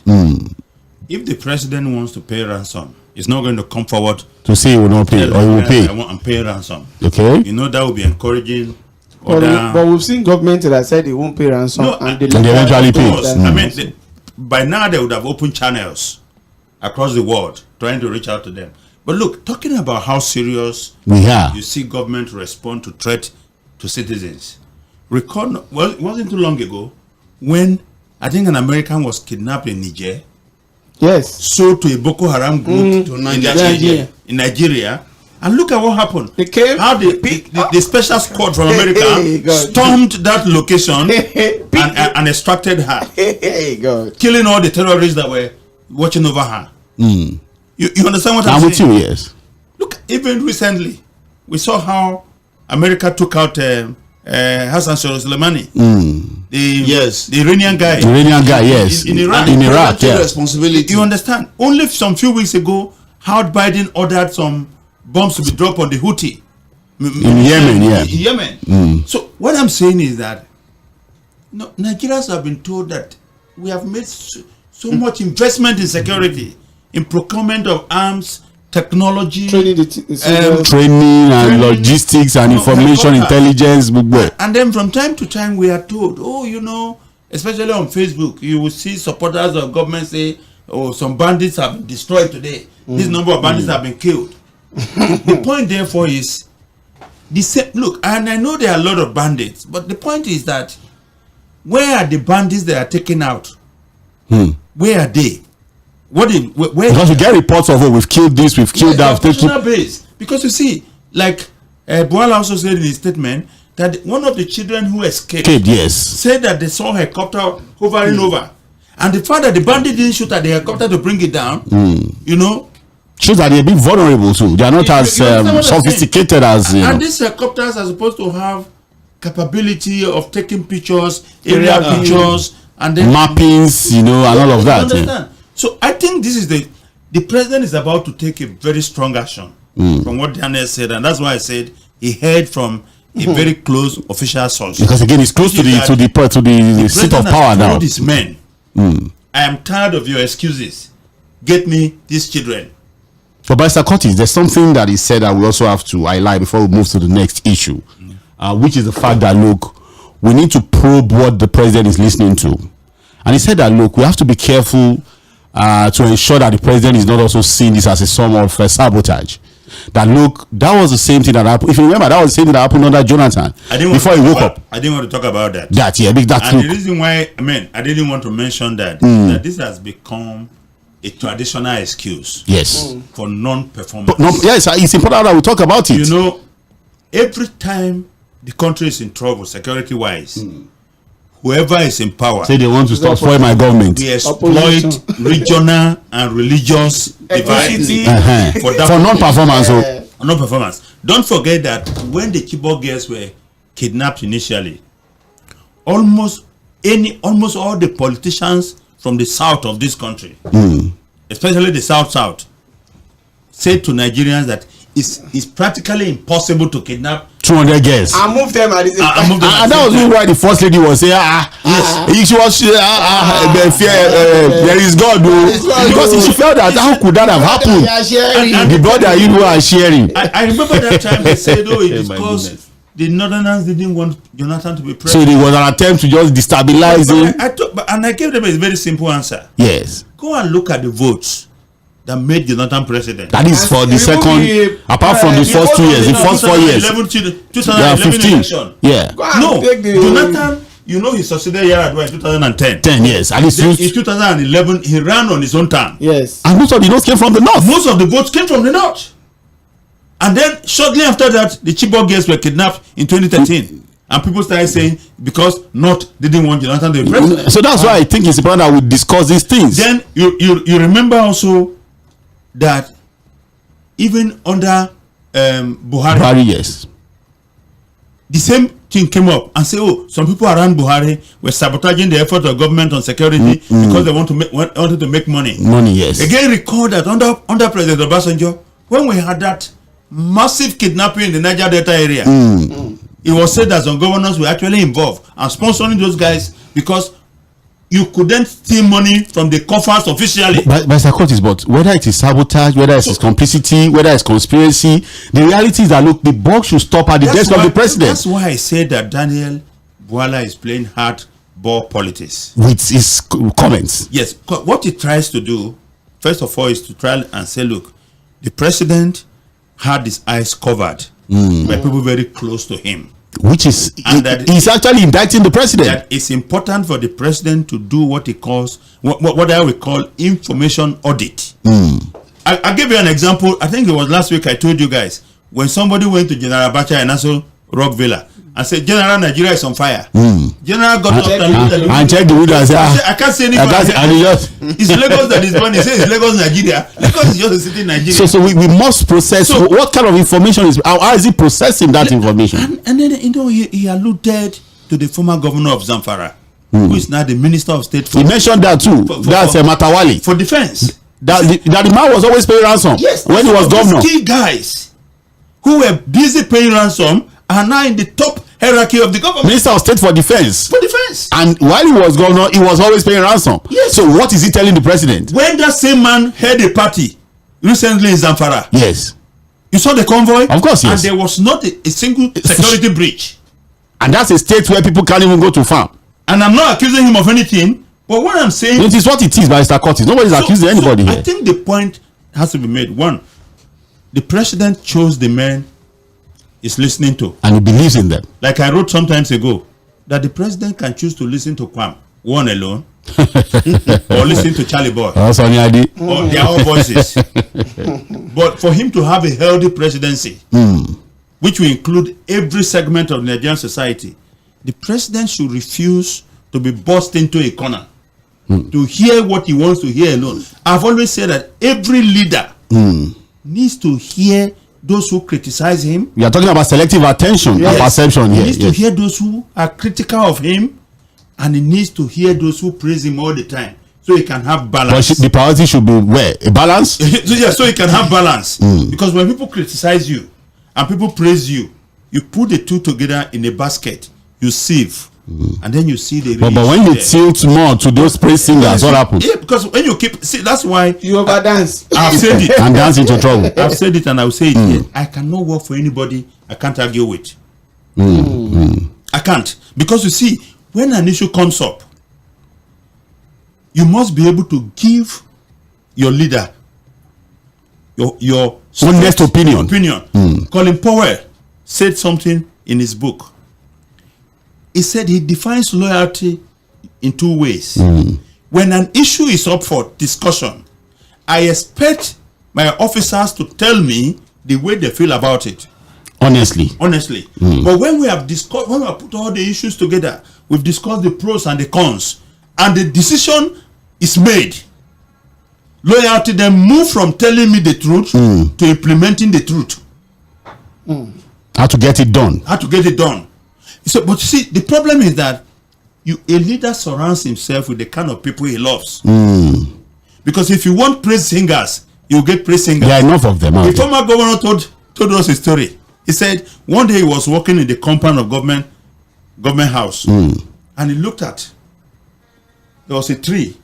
If the president wants to pay ransom, he's not going to come forward to say he will not pay, or he will pay. I want to pay ransom. Okay. You know, that will be encouraging. But we've seen government that said they won't pay ransom, and they eventually pay. I mean, by now they would have opened channels across the world trying to reach out to them. But look, talking about how serious you see government respond to threat to citizens. Recall, well, it wasn't too long ago when I think an American was kidnapped in Niger. Yes. Sold to a Boko Haram group in Nigeria. And look at what happened. They came, how the special squad from America stormed that location and extracted her. Killing all the terrorists that were watching over her. You understand what I'm saying? With you, yes. Look, even recently, we saw how America took out 괰ᴜᴛ Soleimani. The Iranian guy. The Iranian guy, yes. In Iraq. In Iraq, yeah. Responsibility. You understand? Only some few weeks ago, how Biden ordered some bombs to be dropped on the Houthi. In Yemen, yeah. In Yemen. So what I'm saying is that Nigerians have been told that we have made so much investment in security, in procurement of arms, technology, training and logistics and information intelligence. And then from time to time we are told, especially on Facebook, you will see supporters of government say, some bandits have been destroyed today. This number of bandits have been killed. The point therefore is the same. Look, and I know there are a lot of bandits, but the point is that where are the bandits that are taken out? Where are they? Because we get reports of we've killed this, we've killed that. Base. Because you see, like Buhala also said in his statement that one of the children who escaped said that they saw a helicopter hovering over, and the fact that the bandit didn't shoot at the helicopter to bring it down, shows that they're a bit vulnerable too. They are not as sophisticated as. And these helicopters are supposed to have capability of taking pictures, area pictures, and then mappings, and all of that. Understand? So I think this is the president is about to take a very strong action from what Daniel said, and that's why I said he heard from a very close official source. Because again, it's close to the seat of power now. These men, I am tired of your excuses. Get me these children. But by Sakotis, there's something that he said that we also have to highlight before we move to the next issue, which is the fact that, look, we need to probe what the president is listening to. And he said that, look, we have to be careful to ensure that the president is not also seeing this as a form of sabotage. That, look, that was the same thing that happened. If you remember, that was the same thing that happened under Jonathan before he woke up. I didn't want to talk about that. And the reason why, I didn't want to mention that, that this has become a traditional excuse for non-performance. Yes, it's important that we talk about it. Every time the country is in trouble, security-wise, whoever is in power say they want to stop spoil my government. They exploit regional and religious diversity for non-performance. Non-performance. Don't forget that when the Chibok girls were kidnapped initially, almost all the politicians from the south of this country, especially the south, said to Nigerians that it's practically impossible to kidnap 200 girls and move them at the same time. And that was why the first lady was saying, she was there is God, because she felt that how could that have happened? And the brother you are sharing. I remember that time they said, it's because the Northerners didn't want Jonathan to be president. So it was an attempt to just destabilize him. And I gave them a very simple answer. Yes. Go and look at the votes that made Jonathan president. That is for the second, apart from the first 2 years, the first 4 years. 2011 election. Yeah. No, Jonathan, he succeeded Yar'Adua in 2010. 10 years. At least in 2011, he ran on his own term. Yes. And most of the votes came from the north. Most of the votes came from the north. And then shortly after that, the Chibok girls were kidnapped in 2013. And people started saying because North didn't want Jonathan to be president. So that's why I think it's important that we discuss these things. Then you remember also that even under Buhari, yes, the same thing came up and say, some people around Buhari were sabotaging the effort of government on security because they wanted to make money. Money, yes. Again, recall that under President Obasanjo, when we had that massive kidnapping in the Niger Delta area, it was said that some governors were actually involved and sponsoring those guys because you couldn't steal money from the coffers officially. But whether it is sabotage, whether it is complicity, whether it's conspiracy, the reality is that look, the buck should stop at the desk of the president. That's why I said that Daniel Bwala is playing hardball politics with his comments. Yes, what he tries to do, first of all, is to try and say, look, the president had his eyes covered by people very close to him. Which is, he's actually indicting the president. That it's important for the president to do what he calls, what I will call information audit. I'll give you an example. I think it was last week I told you guys, when somebody went to General Abacha and also Rock Villa and said, General, Nigeria is on fire. General got up and checked the window and said, I can't say anything. It's Lagos that is born. He says it's Lagos, Nigeria. Lagos is just a city in Nigeria. So we must process. So what kind of information is, how is he processing that information? And then, he alluded to the former governor of Zamfara, who is now the Minister of State. He mentioned that too. That's Matawali. For defense. That the man was always paying ransom. Yes. When he was governor. Key guys who were busy paying ransom are now in the top hierarchy of the government. Minister of State for Defense. For defense. And while he was governor, he was always paying ransom. Yes. So what is he telling the president? When that same man head a party recently in Zamfara. Yes. You saw the convoy? Of course, yes. And there was not a single security breach. And that's a state where people can't even go to farm. And I'm not accusing him of anything, but what I'm saying... It is what it is, Mr. Curtis. Nobody's accusing anybody here. I think the point has to be made. One, the president chose the men is listening to, and he believes in them. Like I wrote some times ago, that the president can choose to listen to Kwam one alone, or listen to Charlie Boy, or their own voices. But for him to have a healthy presidency, which will include every segment of Nigerian society, the president should refuse to be boxed into a corner, to hear what he wants to hear alone. I've always said that every leader needs to hear those who criticize him. We are talking about selective attention and perception here. He needs to hear those who are critical of him, and he needs to hear those who praise him all the time, so he can have balance. But the priority should be where? A balance? So he can have balance. Because when people criticize you and people praise you, you put the two together in a basket, you sieve. And then you see the but when you tilt more to those praise singers, what happens? Yeah, because when you keep that's why you overdance. I've said it. And dance into trouble. I've said it and I'll say it again. I cannot work for anybody I can't argue with. I can't. Because you see, when an issue comes up, you must be able to give your leader your honest opinion. Colin Powell said something in his book. He said he defines loyalty in two ways. When an issue is up for discussion, I expect my officers to tell me the way they feel about it. Honestly. But when we have discussed, when we have put all the issues together, we've discussed the pros and the cons, and the decision is made, loyalty then move from telling me the truth to implementing the truth. How to get it done. So, but you see, the problem is that a leader surrounds himself with the kind of people he loves. Because if you want praise singers, you get praise singers. There are enough of them. The former governor told us a story. He said one day he was walking in the compound of government house, and he looked at, there was a tree.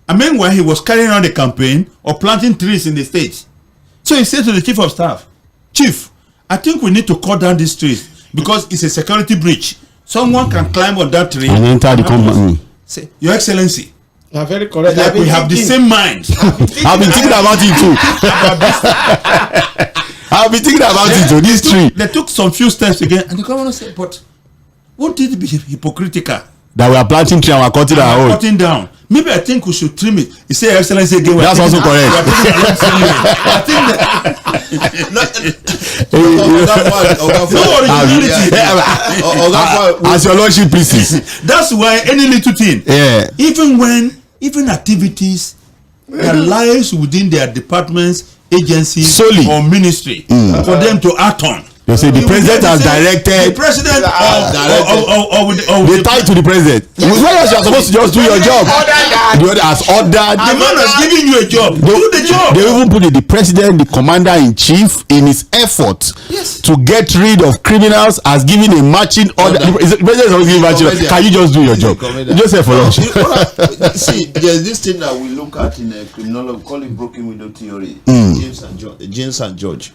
And meanwhile, he was carrying on the campaign of planting trees in the state. So he said to the chief of staff, Chief, I think we need to cut down these trees, because it's a security breach. Someone can climb on that tree and enter the compound. Say, Your Excellency, you are very correct. Like we have the same mind. I've been thinking about it too. I've been thinking about it too. This tree. They took some few steps again, and the governor said, "But won't it be hypocritical that we are planting tree and we are cutting our own? Cutting down. Maybe I think we should trim it." He said, "Excellency, again." That's also correct. I think that. As your lordship pleases. That's why any little thing, even activities that lies within their departments, agencies, solely or ministry, for them to act on, They say the president has directed. The president They tie to the president. Whereas you are supposed to just do your job. The other has ordered. The man has given you a job. Do the job. They even put the president, the commander in chief, in his effort to get rid of criminals, has given a matching order. The president is always giving matching order. Can you just do your job? Just say for lunch. See, there's this thing that we look at in a criminology, we call it broken window theory. James and George.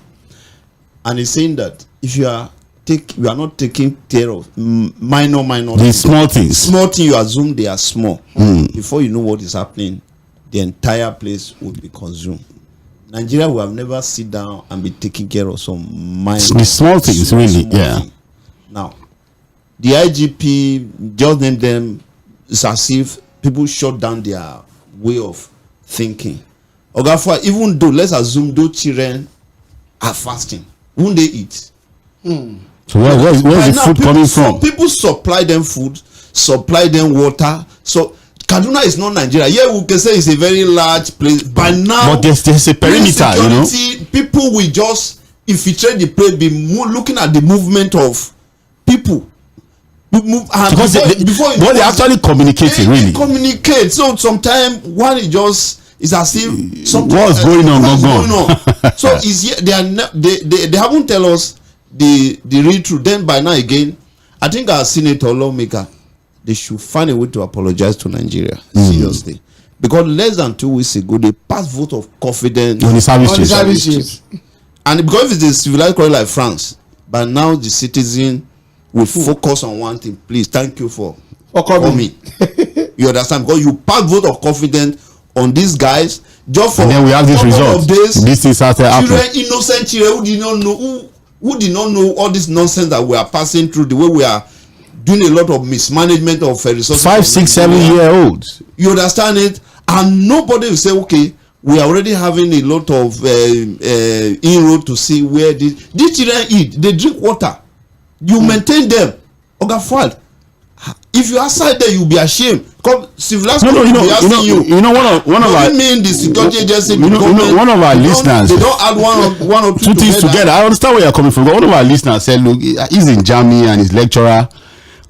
And he's saying that if you are not taking care of minor these small things you assume they are small. Before you know what is happening, the entire place will be consumed. Nigeria will have never sit down and be taking care of some minor small things, really. Thing. Now, the IGP just named them. It's as if people shut down their way of thinking. Ogafa, even though let's assume those children are fasting, won't they eat? So where is the food coming from? People supply them food, supply them water. So Kaduna is not Nigeria. Yeah, we can say it's a very large place. By now, but there's a perimeter, you know. People will just infiltrate the place, be looking at the movement of people. Because they actually communicating, really. Communicate. So sometimes one is just. It's as if something what's going on. So they haven't tell us the real truth. Then by now again, I think our senator lawmaker, they should find a way to apologize to Nigeria seriously, because less than 2 weeks ago they passed vote of confidence on the services. And because if it's a civilized country like France, by now the citizen will focus on one thing. Please, thank you for coming. You understand? Because you passed vote of confidence on these guys just for, and then we have this result. This thing started happening. Innocent children who did not know all this nonsense that we are passing through, the way we are doing a lot of mismanagement of resources. 5, 6, 7 year olds. You understand it? And nobody will say, okay, we are already having a lot of inroad to see where these children eat. They drink water. You maintain them. Oga, if you are outside there, you'll be ashamed. Come, civilized one of our mean the security agency. One of our listeners. They don't add one or two things together. I understand where you're coming from. But one of our listeners said, "Look, he's in Germany and his lecturer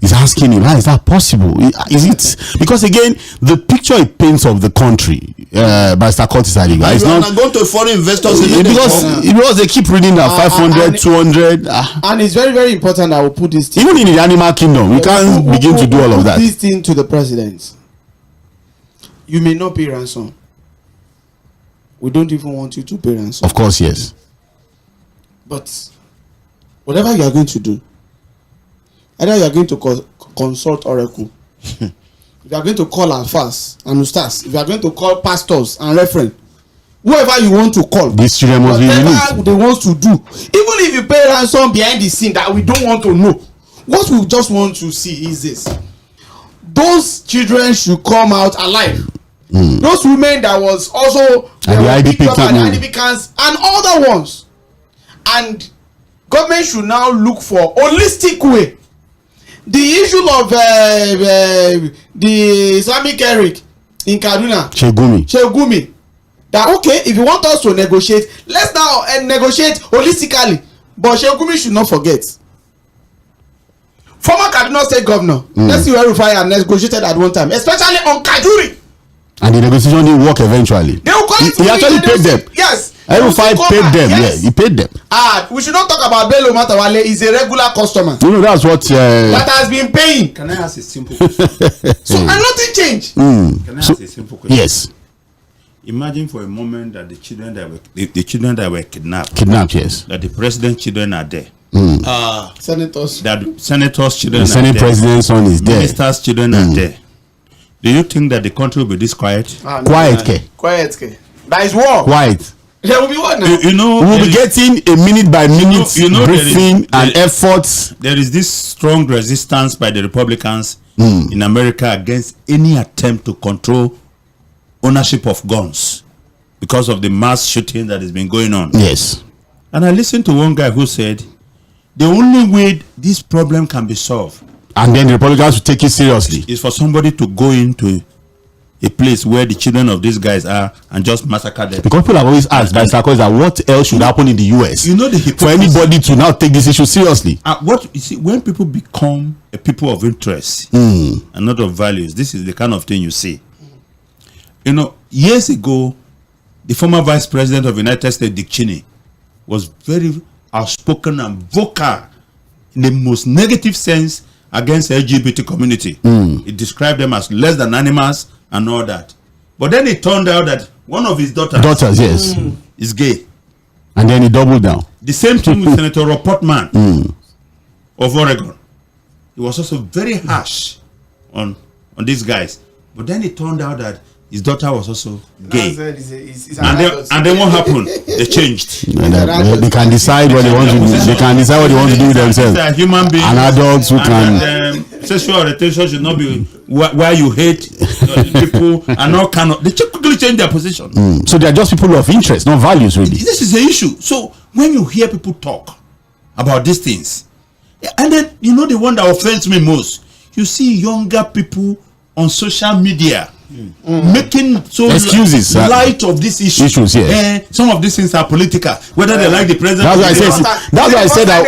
is asking him, how is that possible? Is it because again the picture it paints of the country by Tᴏɪᴛᴛ Saheed is not going to foreign investors because they keep reading that 500, 200, and it's very, very important that we put this thing, even in the animal kingdom we can't begin to do all of that. This thing to the president. You may not pay ransom. We don't even want you to pay ransom. Of course, yes. But whatever you are going to do, either you are going to consult Oracle, if you are going to call and fast and ustaz, if you are going to call pastors and reference, whoever you want to call, these children must be released. Whatever they want to do, even if you pay ransom behind the scene that we don't want to know, what we just want to see is this: those children should come out alive. Those women that was also and the IDP camps and other ones, and government should now look for holistic way. The issue of the Islamic cleric in Kaduna, Chegumi, that okay, if you want us to negotiate, let's now negotiate holistically. But Chegumi should not forget, former Kaduna State Governor, let's see ᴏᴜᴜ and negotiated at one time, especially on Kajuri. And the negotiation didn't work eventually. He actually paid them. Yes. ᴏᴜᴜ paid them. Yes. Yeah, he paid them. We should not talk about Bello Matawale. He's a regular customer. You know, that's what that has been paying. Can I ask a simple question? So and nothing changed. Can I ask a simple question? Yes. Imagine for a moment that the children that were kidnapped, yes, that the president's children are there. Senators. That senators' children the are Senate there. president's son is there. Ministers' children are there. Do you think that the country will be this quiet? Quiet. That is war. Quiet. There will be what now? You know, we will be getting a minute by minute briefing and efforts. There is this strong resistance by the Republicans in America against any attempt to control ownership of guns because of the mass shooting that has been going on. Yes. And I listened to one guy who said the only way this problem can be solved, and then the Republicans will take it seriously, is for somebody to go into a place where the children of these guys are and just massacre them. Because people have always asked by Sarkozy, what else should happen in the US? You know the for anybody to now take this issue seriously. What you see, when people become a people of interest and not of values, this is the kind of thing you see. You know, years ago, the former vice president of the United States, Dick Cheney, was very outspoken and vocal in the most negative sense against the LGBT community. He described them as less than animals and all that. But then it turned out that one of his daughters yes, is gay. And then he doubled down. The same thing with Senator Rob Portman of Oregon. He was also very harsh on these guys. But then it turned out that his daughter was also gay. And then what happened? They changed. They can decide what they want to do. They can decide what they want to do with themselves. They are human beings. And adults who can. Sexual orientation should not be where you hate people and all kind of. They quickly change their position. So they are just people of interest, not values, really. This is the issue. So when you hear people talk about these things, and then you know the one that offends me most, you see younger people on social media making so excuses light of these issues. Yes. Some of these things are political, whether they like the president. That's why I said that.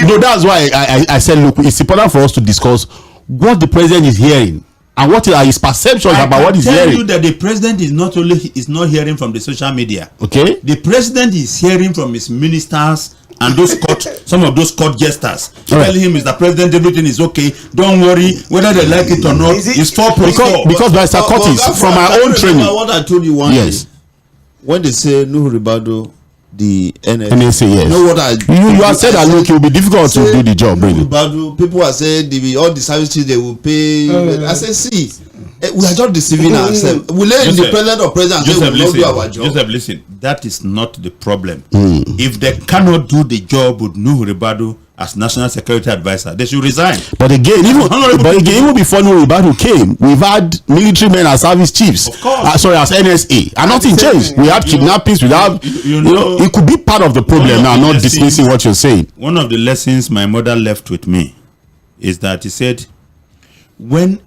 No, that's why I said, look, it's important for us to discuss what the president is hearing and what are his perceptions about what he's hearing. I tell you that the president is not hearing from the social media. Okay. The president is hearing from his ministers and some of those court jesters telling him, Mr. President, everything is okay. Don't worry, whether they like it or not. It's 4+4. Because Mr. Curtis, from my own training. What I told you one day, when they say Nuhu Ribadu, the NSA, yes. You know what you have said that look, it will be difficult to do the job, really. People are saying all the services they will pay. I said, see, we are just deceiving ourselves. We let the president or president say we will not do our job. Joseph, listen, that is not the problem. If they cannot do the job with Nuhu Ribadu as National Security Advisor, they should resign. But again, even before Nuhu Ribadu came, we've had military men as service chiefs. Of course. As NSA, and nothing changed. We had kidnappings. We have, it could be part of the problem now. Not dismissing what you're saying. One of the lessons my mother left with me is that he said, when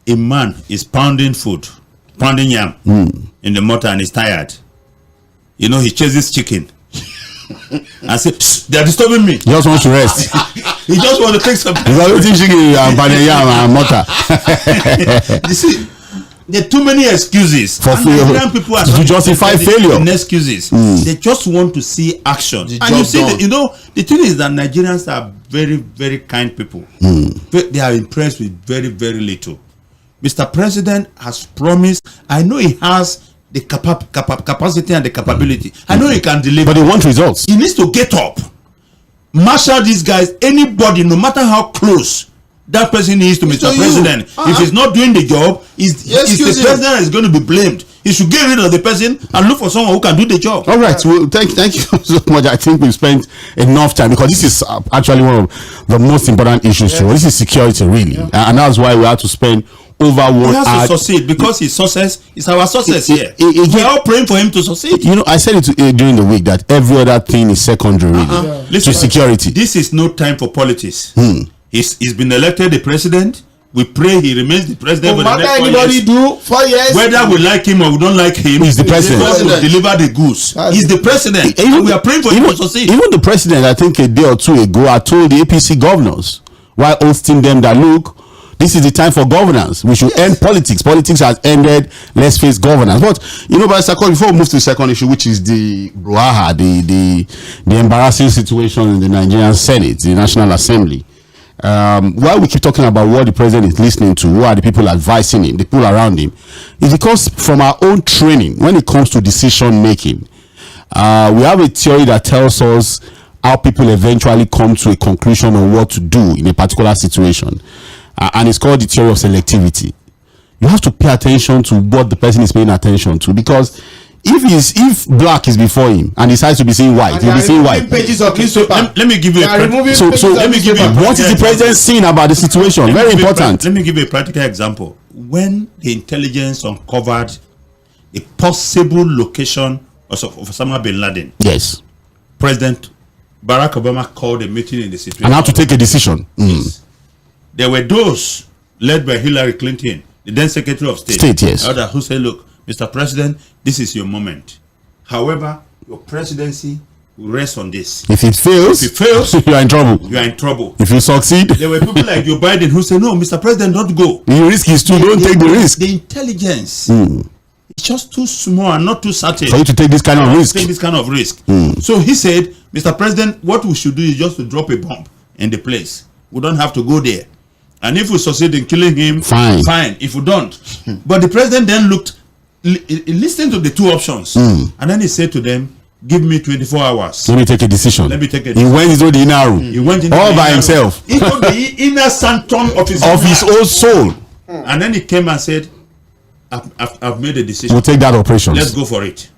a man is pounding yam in the mortar and is tired, he chases chicken and say, they are disturbing me. He just wants to rest. He just wants to take some. He's always chicken and yam and mortar. You see, there are too many excuses for failure to justify failure. Excuses. They just want to see action. And you see, the thing is that Nigerians are very, very kind people. They are impressed with very, very little. Mr. President has promised. I know he has the capacity and the capability. I know he can deliver. But he wants results. He needs to get up, marshal these guys. Anybody, no matter how close that person is to Mr. President, if he's not doing the job, it's the president that is going to be blamed. He should get rid of the person and look for someone who can do the job. All right. Well, thank you so much. I think we've spent enough time because this is actually one of the most important issues. This is security, really, and that's why we have to spend over 1 hour. He has to succeed because his success is our success here. We are all praying for him to succeed. I said it during the week that every other thing is secondary, really, to security. This is no time for politics. He's been elected the president. We pray he remains the president for the next 4 years. 4 years. Whether we like him or we don't like him, he's the president. He will deliver the goods. He's the president. And we are praying for him to succeed. Even the president, I think a day or two ago, I told the APC governors while hosting them that, look, this is the time for governance. We should end politics. Politics has ended. Let's face governance. But before we move to the second issue, which is the brouhaha, the embarrassing situation in the Nigerian Senate, the National Assembly. While we keep talking about what the president is listening to, who are the people advising him, the people around him, is because from our own training, when it comes to decision making, we have a theory that tells us how people eventually come to a conclusion on what to do in a particular situation. And it's called the theory of selectivity. You have to pay attention to what the person is paying attention to, because if black is before him and decides to be seeing white, he'll be seeing white. Pages of newspaper. Let me give you what is the president saying about the situation? Very important. Let me give you a practical example. When the intelligence uncovered a possible location of Osama bin Laden, yes, President Barack Obama called a meeting in the situation and had to take a decision. Yes. There were those led by Hillary Clinton the then Secretary of State. Yes. Who said, look, Mr. President, this is your moment. However, your presidency will rest on this. If it fails, you are in trouble. You are in trouble. If you succeed, there were people like Joe Biden who said, no, Mr. President, don't go. The risk is too, don't take the risk. The intelligence is just too small and not too certain for you to take this kind of risk. So he said, Mr. President, what we should do is just to drop a bomb in the place. We don't have to go there. And if we succeed in killing him, fine. If we don't. But the president then listened to the two options. And then he said to them, give me 24 hours. Let me take a decision. He went into the inner room. He went into all by himself. Into the inner sanctum of his own soul. And then he came and said, I've made a decision. We'll take that operation. Let's go for it.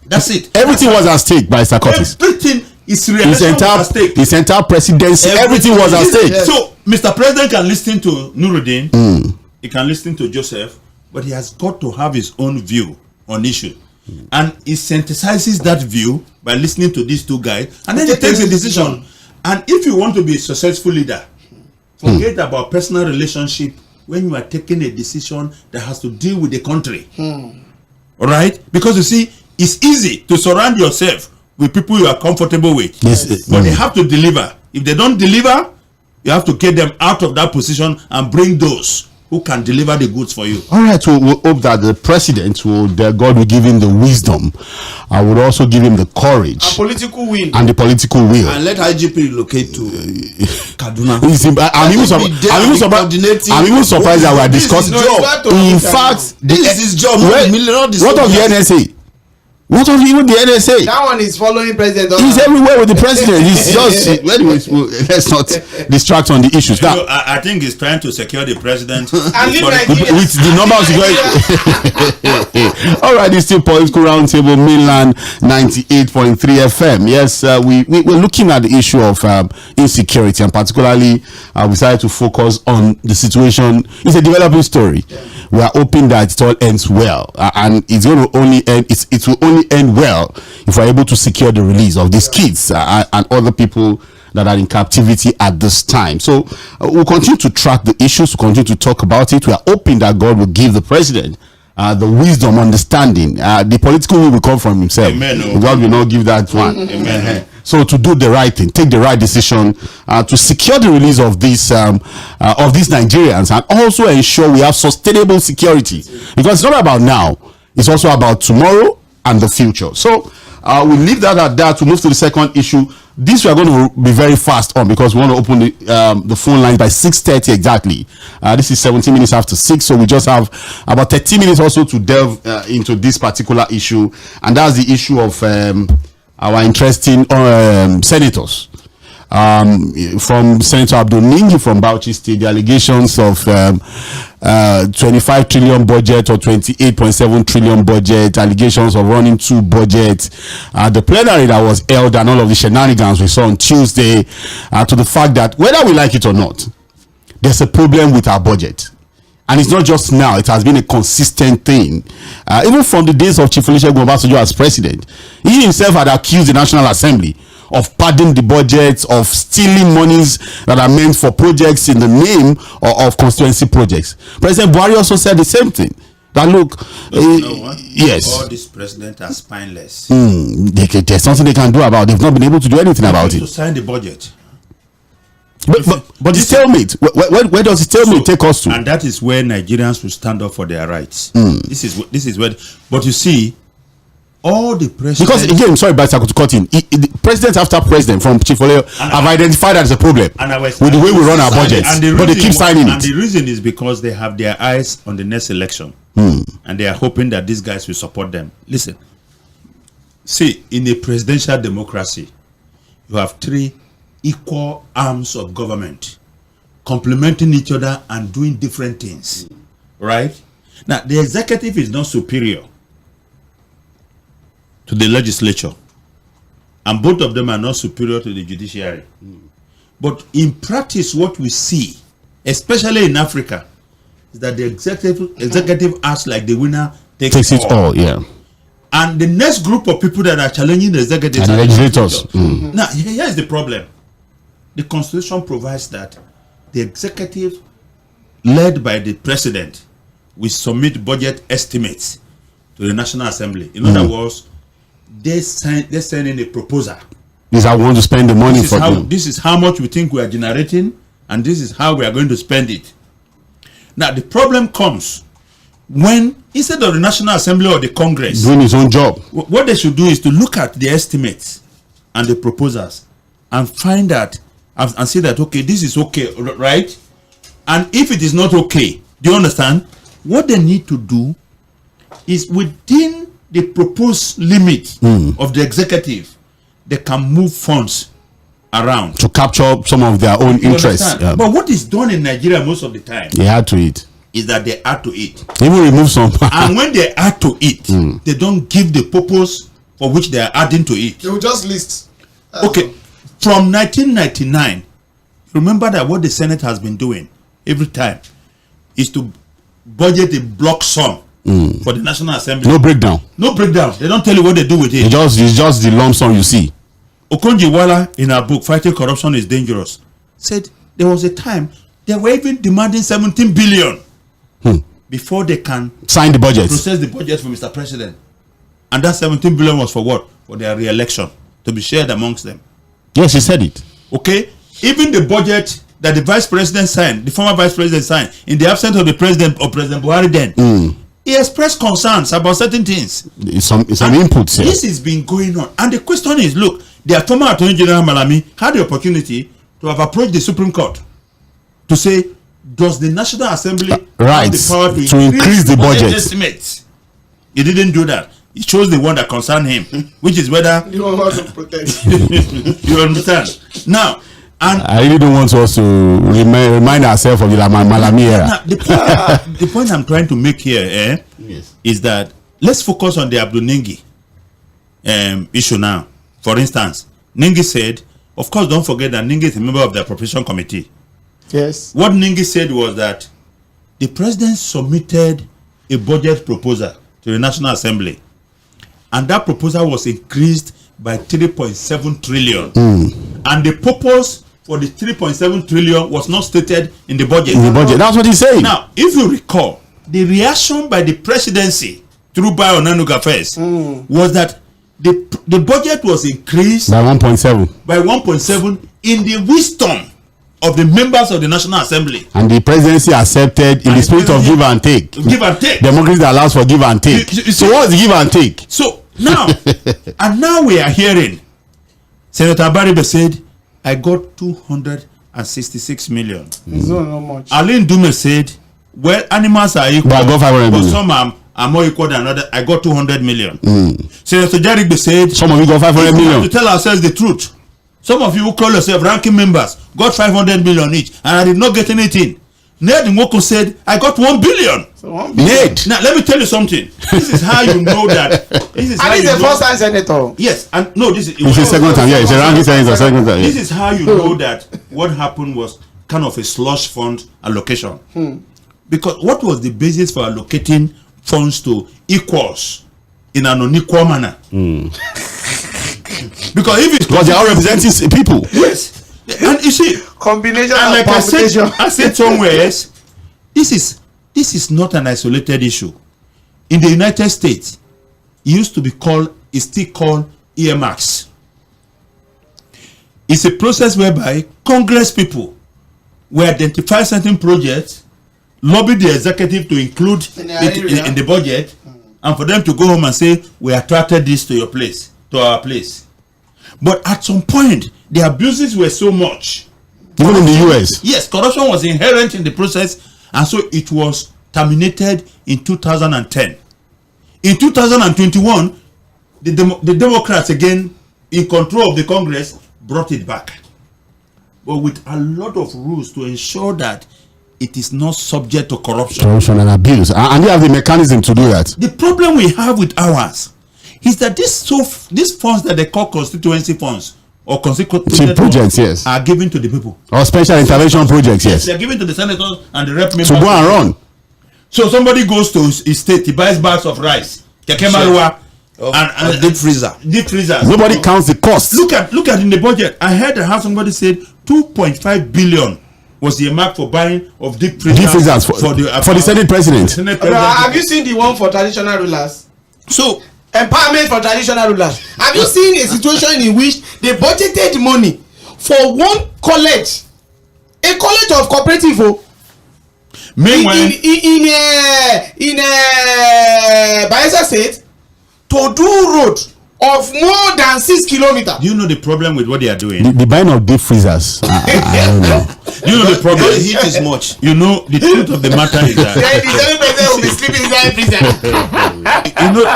That's it. Everything was at stake by Mr. Curtis. Everything is at stake. His entire presidency, everything was at stake. So Mr. President can listen to Nuruddin, he can listen to Joseph, but he has got to have his own view on issue. And he synthesizes that view by listening to these two guys, and then he takes a decision. And if you want to be a successful leader, forget about personal relationship when you are taking a decision that has to deal with the country. All right? Because you see, it's easy to surround yourself with people you are comfortable with. But they have to deliver. If they don't deliver, you have to get them out of that position and bring those who can deliver the goods for you. All right, so we'll hope that the president God will give him the wisdom. I would also give him the courage and political will. And the political will. And let IGP relocate to Kaduna. I'm even surprised that we are discussing. In fact, this is his job. What of the NSA? What of even the NSA? That one is following president. He's everywhere with the president. He's just anyways. Let's not distract on the issues. Now, I think he's trying to secure the president with the number of security. All right, it's still Political Roundtable, Mainland 98.3 FM. Yes, we're looking at the issue of insecurity, and particularly we decided to focus on the situation. It's a developing story. We are hoping that it all ends well, and it's going to only end. It will only end well if we're able to secure the release of these kids and other people that are in captivity at this time. So we'll continue to track the issues, we'll continue to talk about it. We are hoping that God will give the president the wisdom, understanding. The political will come from himself. Amen. God will not give that one. Amen. So to do the right thing, take the right decision to secure the release of these Nigerians, and also ensure we have sustainable security, because it's not about now, it's also about tomorrow and the future. So we'll leave that at that. We'll move to the second issue. This we are going to be very fast on, because we want to open the phone line by 6:30 exactly. This is 17 minutes after 6, so we just have about 30 minutes also to delve into this particular issue, and that's the issue of our interesting senators. From Senator Abdul Ningi from Bauchi State, the allegations of 25 trillion budget or 28.7 trillion budget, allegations of running two budgets, the plenary that was held, and all of the shenanigans we saw on Tuesday, to the fact that whether we like it or not, there's a problem with our budget. And it's not just now, it has been a consistent thing. Even from the days of Chief Olusegun Obasanjo as president, he himself had accused the National Assembly of padding the budgets, of stealing monies that are meant for projects in the name of constituency projects. President Buhari also said the same thing. That look, yes, all these presidents are spineless. There's something they can do about it. They've not been able to do anything about it. To sign the budget. But the stalemate, where does the stalemate take us to? And that is where Nigerians will stand up for their rights. This is where. But you see, all the presidents, because again, sorry, but to cut in, president after president from Chief Ole have identified that as a problem with the way we run our budgets, but they keep signing it. And the reason is because they have their eyes on the next election, and they are hoping that these guys will support them. Listen, see, in a presidential democracy, you have three equal arms of government complementing each other and doing different things, right? Now, the executive is not superior to the legislature, and both of them are not superior to the judiciary. But in practice, what we see, especially in Africa, is that the executive acts like the winner takes it all. Yeah. And the next group of people that are challenging the executive and the legislators. Now, here's the problem. The Constitution provides that the executive led by the president, will submit budget estimates to the National Assembly. In other words, they send in a proposal. This is how we want to spend the money for them. This is how much we think we are generating, and this is how we are going to spend it. Now, the problem comes when, instead of the National Assembly or the Congress doing its own job, what they should do is to look at the estimates and the proposals and find out and say that, okay, this is okay, right? And if it is not okay, do you understand? What they need to do is, within the proposed limit of the executive, they can move funds around to capture some of their own interests. Yeah. But what is done in Nigeria most of the time, they had to eat. Is that they add to it. Even remove some. And when they add to it, they don't give the purpose for which they are adding to it. They will just list. Okay, from 1999, remember that what the Senate has been doing every time is to budget a block sum for the National Assembly. No breakdown. No breakdown. They don't tell you what they do with it. It's just the lump sum you see. Okonjo-Iweala, in her book Fighting Corruption is Dangerous, said there was a time they were even demanding 17 billion before they can sign the budget, process the budget for Mr. President. And that 17 billion was for what? For their re-election, to be shared amongst them. Yes, he said it. Okay, even the budget that the vice president signed, the former vice president signed, in the absence of the president or President Buhari then, he expressed concerns about certain things. It's some inputs here. This has been going on. And the question is, look, their former Attorney General Malami had the opportunity to have approached the Supreme Court to say, does the National Assembly have the power to increase the budget estimates? He didn't do that. He chose the one that concerned him, which is whether you want to protect. You understand? Now, and I really don't want us to remind ourselves of the Malami era. Now, the point I'm trying to make here is that let's focus on the Abdul Nengi issue now. For instance, Nengi said, of course, don't forget that Nengi is a member of the appropriation committee. Yes. What Nengi said was that the president submitted a budget proposal to the National Assembly, and that proposal was increased by 3.7 trillion. And the purpose for the 3.7 trillion was not stated in the budget. That's what he said. Now, if you recall, the reaction by the presidency through Bayo Onanuga first was that the budget was increased by 1.7. By 1.7 in the wisdom of the members of the National Assembly. And the presidency accepted in the spirit of give and take. Give and take. Democracy allows for give and take. So what's the give and take? So now, and now we are hearing Senator Baribe said, I got 266 million. It's not much. Alain Dume said, well, animals are equal, but I got 500 but million. some are more equal than others. I got 200 million. Senator Jarigbe said, some of you got 500 million. We have to tell ourselves the truth. Some of you who call yourself ranking members got 500 million each, and I did not get anything. Ned Nwoko said, I got 1 billion. So 1 billion. Ned, now let me tell you something. This is how you know that. This is how and you he's the first time senator. Yes, and no, this is it's the second time. Yeah, it's a ranking senator, second time. This is how you know that what happened was kind of a slush fund allocation. Because what was the basis for allocating funds to equals in an unequal manner? Because if it's because they are representing people. Yes. And you see, combination and and like permutation. I said somewhere else, this is not an isolated issue. In the United States, it used to be called, it's still called earmarks. It's a process whereby Congress people will identify certain projects, lobby the executive to include it in the budget, and for them to go home and say, we attracted this to your place, to our place. But at some point, the abuses were so much. Even in the US. Yes, corruption was inherent in the process, and so it was terminated in 2010. In 2021, the Democrats, again in control of the Congress, brought it back, but with a lot of rules to ensure that it is not subject to corruption and abuse, and they have the mechanism to do that. The problem we have with ours is that these funds that they call constituency funds or constituency projects, yes, are given to the people, or special intervention projects, yes, they are given to the senators and the rep members to go and run. So somebody goes to his state, he buys bags of rice, and deep freezers. Nobody counts the cost. Look at in the budget. I heard how somebody said 2.5 billion was the mark for buying of deep freezers for the Senate President. Have you seen the one for traditional rulers? So empowerment for traditional rulers. Have you seen a situation in which they budgeted money for one college, a college of cooperative? Meanwhile, in Bayelsa State, to do road of more than 6 kilometers. Do you know the problem with what they are doing? The buying of deep freezers. I don't know. You know the problem. The heat is much. You know the truth of the matter is that will be sleeping inside freezer.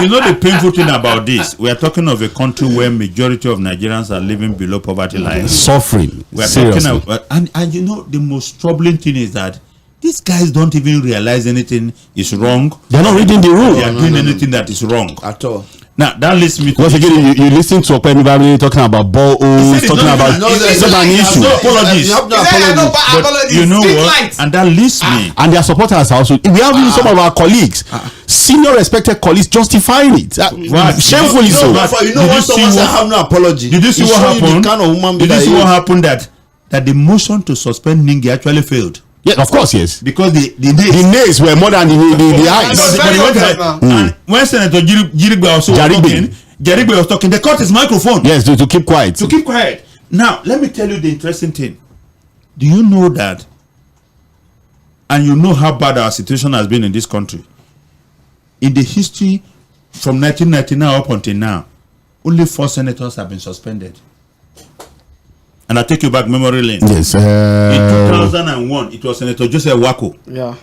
you know the painful thing about this. We are talking of a country where majority of Nigerians are living below poverty line, suffering. We are seriously. talking about, and you know the most troubling thing is that these guys don't even realize anything is wrong. They're not reading the rule. They are doing anything that is wrong At all. Now that leads me to once again you listen to 괏ᴜᴛᴜ talking about boreholes, talking about it's not an issue. No apologies. But you know what? And that leads me. And their supporters also. We have even some of our colleagues, senior respected colleagues, justifying it. Shamefully so. You know when someone says have no apology. Did you see what happened? Kind of woman did you see what happened that the motion to suspend Ningi actually failed? Yeah, of course, yes. Because the nays were more than the eyes. And when Senator Jārīgbē also was talking, they cut his microphone. Yes, to keep quiet. To keep quiet. Now, let me tell you the interesting thing. Do you know that, and you know how bad our situation has been in this country? In the history from 1999 up until now, only 4 senators have been suspended. And I take you back memory lane. Yes. In 2001, it was Senator Joseph Wako. Yeah.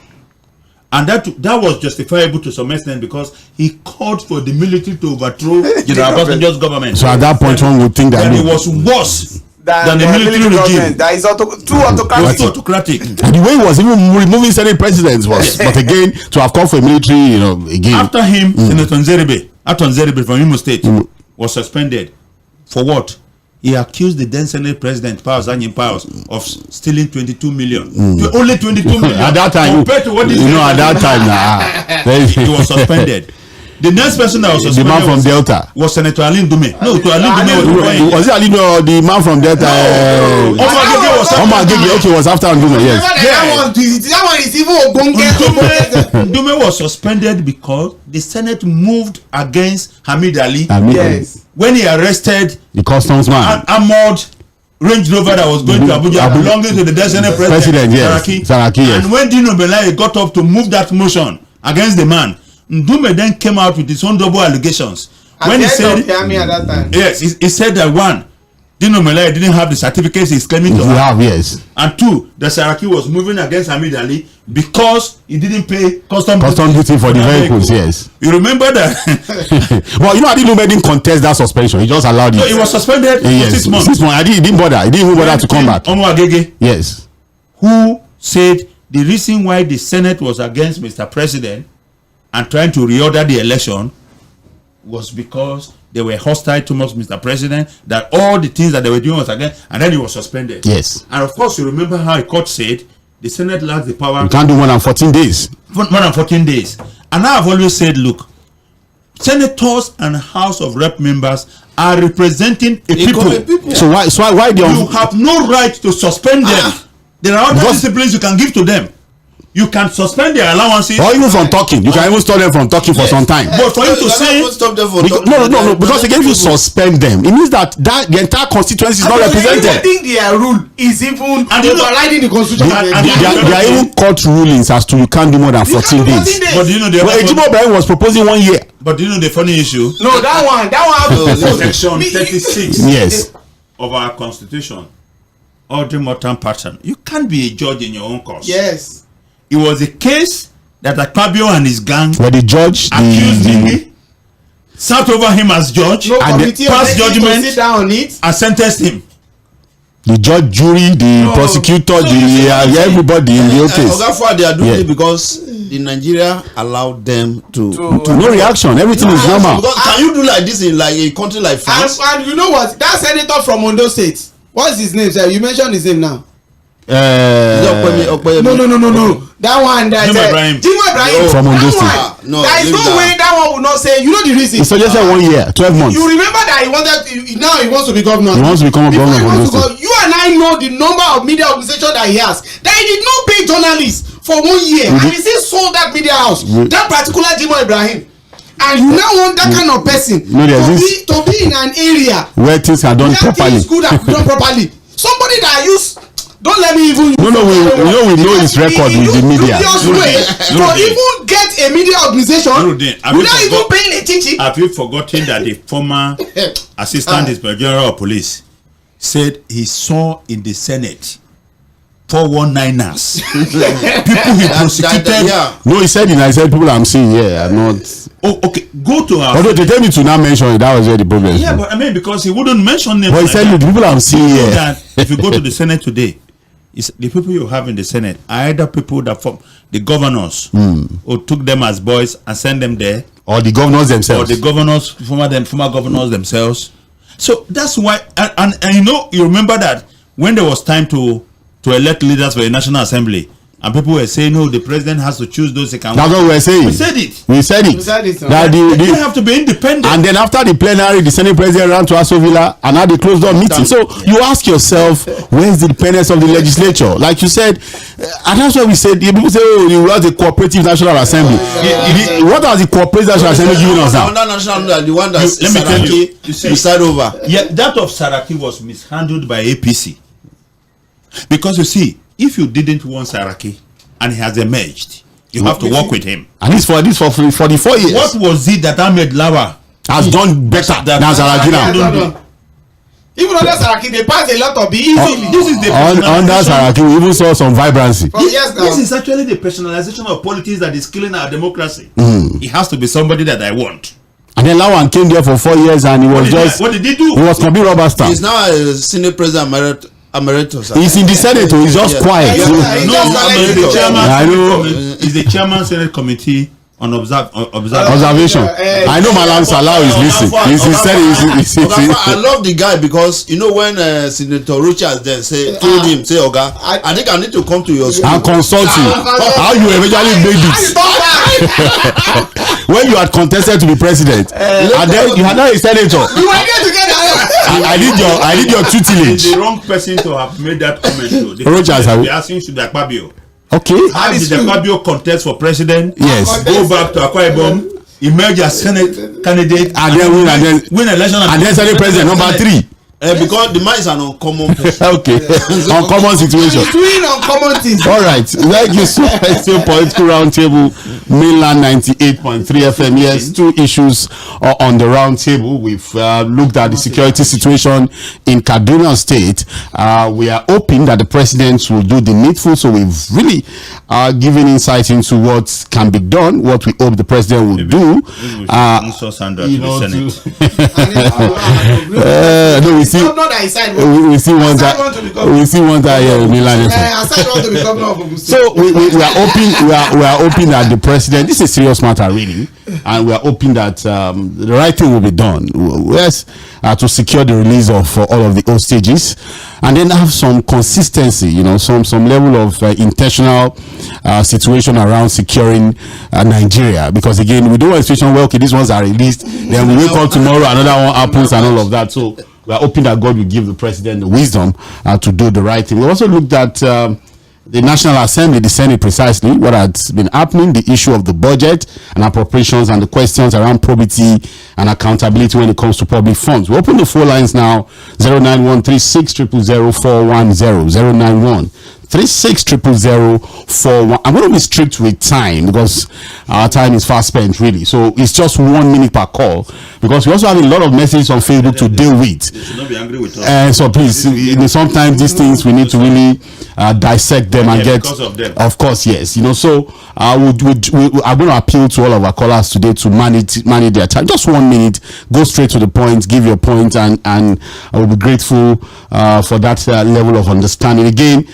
And that was justifiable to some extent because he called for the military to overthrow General Obasanjo's government. So at that point, one would think that it was worse than the military regime. That is too autocratic. And the way he was even removing Senate presidents was, but again, to have called for a military, again. After him, Senator Nzeribe from Imo State was suspended. For what? He accused the then Senate President Powers of stealing 22 million. Only 22 million. At that time, compared to what at that time, he was suspended. The next person that was suspended, the man from Delta, was Senator Alin Dume. No, to Alin Dume was it Alin or the man from Delta? Okay, was after Dume. Yes. That one is even Dume was suspended because the Senate moved against Hamid Ali. Yes. When he arrested the customs man, an armored Range Rover that was going to Abuja belonging to the then Senate President Saraki, yes. And when Dino Belai got up to move that motion against the man, Ndume then came out with his own double allegations. When he said, at that time. Yes, he said that 1, Dino Belai didn't have the certificates he's claiming to have. Yes. And 2, the Saraki was moving against Hamid Ali because he didn't pay custom duty for the vehicles. Yes. You remember that? Well, Adilume didn't contest that suspension. He just allowed it. So he was suspended for 6 months. 6 months. He didn't bother. He didn't even bother to come back. Omo Agege. Yes. Who said the reason why the Senate was against Mr. President and trying to reorder the election was because they were hostile towards Mr. President, that all the things that they were doing was against, and then he was suspended. Yes. And of course, you remember how the court said the Senate lacks the power. You can't do more than 14 days. More than 14 days. And I have always said, look, senators and House of Rep members are representing a people. So why you have no right to suspend them. There are other disciplines you can give to them. You can suspend their allowances, or even from talking. You can even stop them from talking for some time. But for you to say no, because again, if you suspend them, it means that the entire constituency is not represented. I think their rule is even overriding the constitution. There are even court rulings as to you can't do more than 14 days. But do you know Ejimo was proposing 1 year. But do you know the funny issue? No, that one section 36 yes of our constitution, ordinary mortem pattern. You can't be a judge in your own cause. Yes. It was a case that Akpabio and his gang where the judge accused him, sat over him as judge, and passed judgment and sentenced him. The judge, jury, the prosecutor, everybody in the case. They are doing it because the Nigeria allowed them to no reaction. Everything is normal. Can you do like this in like a country like France? And you know what? That senator from Ondo State, what's his name, sir? You mentioned his name now. No. That one that Jimo Ibrahim from Ondo State. No, there is no way that one will not say. You know the reason. He suggested 1 year, 12 months. You remember that he wants to be governor. He wants to become a governor of Ondo State. You and I I know the number of media organizations that he has, that he did not pay journalists for 1 year, and he still sold that media house, that particular Jimoh Ibrahim. And you now want that kind of person to be in an area where things are done properly. Things could have done properly. Somebody that used. Don't let me even. We know his record with the media. To even get a media organization without even paying a teaching. Have you forgotten that the former Assistant Inspector General of Police said he saw in the Senate 419ers, people he prosecuted? No, he said people I'm seeing here are not. Oh, okay. Go to our. Although they tell me to not mention it, that was where the problem. Yeah, but I mean, because he wouldn't mention them. But he said the people I'm seeing here. That if you go to the Senate today, the people you have in the Senate are either people that form the governors who took them as boys and sent them there, or the governors themselves, or the governors, former governors themselves. So that's why, and you remember that when there was time to elect leaders for the National Assembly, and people were saying, no, the president has to choose those. That's what we were saying. We said it. That they have to be independent. And then after the plenary, the Senate president ran to Aso Villa and had a closed door meeting. So you ask yourself, where's the independence of the legislature? Like you said, and that's why we said, people say, oh, you want the cooperative National Assembly. What has the cooperative National Assembly given us now? The one that let me tell you, you start over. Yeah, that of Saraki was mishandled by APC. Because you see, if you didn't want Saraki and he has emerged, you have to work with him. And this for 44 years. What was it that Ahmed Lawa has done better than Saraki now? Even under Saraki, they pass a lot of easily. This is the under Saraki, we even saw some vibrancy. This is actually the personalization of politics that is killing our democracy. It has to be somebody that I want. And then Lawan came there for 4 years and he was what did he do? He was complete rubber stamp. He's now a Senate President Emeritus. He's in the Senate, he's just quiet. He's the chairman Senate Committee on observation. I know Malam Salah is listening. I love the guy because when Senator Richards then told him, Oga, I think I need to come to your school and consult you how you eventually made this. When you had contested to be president, and then you had not a senator. I did your tutelage. The wrong person to have made that comment. Richards, the asking should be Akpabio. Okay. How did Akpabio contest for president? Yes. Go back to Akwa Ibom, emerge as Senate candidate, and then win election, and then Senate president number 3. Because the man is an uncommon person. Okay. Uncommon situation. Doing uncommon things. All right. Thank you so much. Political Roundtable, Mainland 98.3 FM. Yes, 2 issues on the roundtable. We've looked at the security situation in Kaduna State. We are hoping that the president will do the needful. So we've really given insight into what can be done, what we hope the president will do. We see one that so we are hoping that the president, this is a serious matter really, and we are hoping that the right thing will be done. Yes, to secure the release of all of the hostages, and then have some consistency, some level of intentional situation around securing Nigeria, because again we don't want a situation where these ones are released, then we wake up tomorrow another one happens and all of that. So we are hoping that God will give the president the wisdom to do the right thing. We also looked at the National Assembly, the Senate precisely, what has been happening, the issue of the budget and appropriations, and the questions around probity and accountability when it comes to public funds. We open the 4 lines now, 09136000410, 09136000410. I'm going to be strict with time because our time is fast spent really. So it's just 1 minute per call, because we also have a lot of messages on Facebook to deal with. You should not be angry with us. And so please, sometimes these things we need to really dissect them and get. Because of them. Of course, yes. So I'm going to appeal to all of our callers today to manage their time. Just 1 minute, go straight to the point, give your point, and I will be grateful for that level of understanding. Again,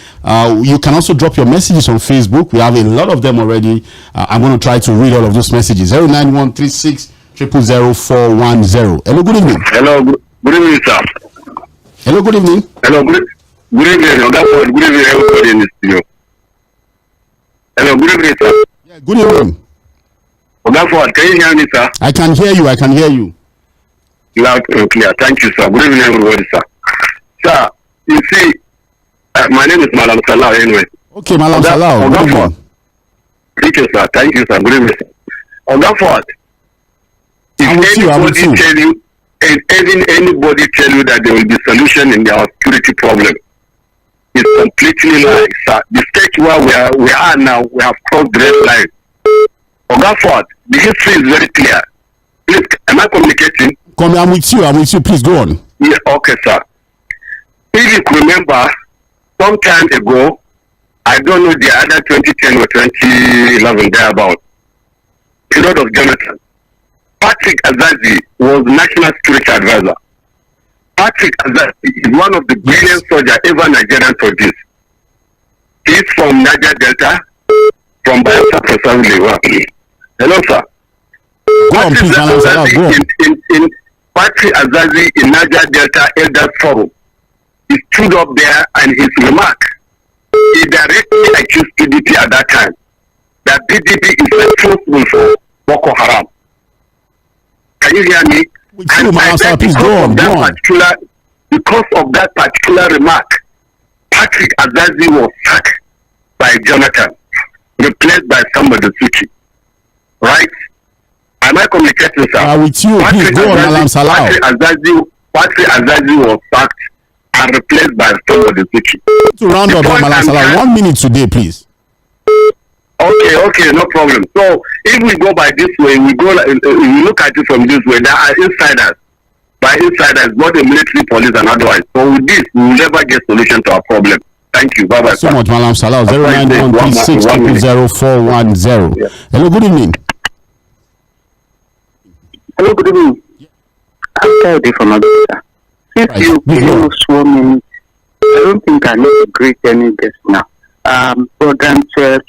you can also drop your messages on Facebook. We have a lot of them already. I'm going to try to read all of those messages. 09136000410. Hello, good evening. Hello, good evening, sir. Hello, good evening. Hello, good evening. Good evening, everybody in the studio. Hello, good evening, sir. Yeah, good evening. Can you hear me, sir? I can hear you. Loud and clear. Thank you, sir. Good evening, everybody, sir. Sir, you see, My name is Malam Salah anyway. Okay, Malam Salah. Thank you, sir. Thank you, sir. Good evening. Fuhad, if anybody tell you that there will be solution in their security problem, it's completely like, sir. The stage where we are now, we have crossed the red line. Fuhad, the history is very clear. Please, am I communicating? I'm with you. Please go on. Yeah, okay, sir. If you could remember, some time ago, I don't know the other 2010 or 2011 thereabout, period of Jonathan, Patrick Azazi was National Security Advisor. Patrick Azazi is one of the brilliant soldiers ever Nigerian produced. He's from Niger Delta, from Bayelsa precisely. Hello, sir. Go on, please, Malam Salah, go on. In Patrick Azazi in Niger Delta Elders Forum, he stood up there and his remark, he directly accused PDP at that time that PDP is responsible for Boko Haram. Can you hear me? Because of that particular remark, Patrick Azazi was sacked by Jonathan, replaced by somebody Suchi. Right? Am I communicating, sir? With you, please go on, Malam Salah. Patrick Azazi was sacked and replaced by somebody Suchi. To round up, Malam Salah, 1 minute today, please. Okay, no problem. So if we go by this way, we look at it from this way. There are insiders, both the military, police, and otherwise. So with this, we will never get solution to our problem. Thank you. Bye bye. So much, Malam Salah. 09136000410. Yeah. Hello, good evening. Hello, good evening. I'm Friday from Abuja. Since you swore me, I don't think I need to greet any guest now. But then to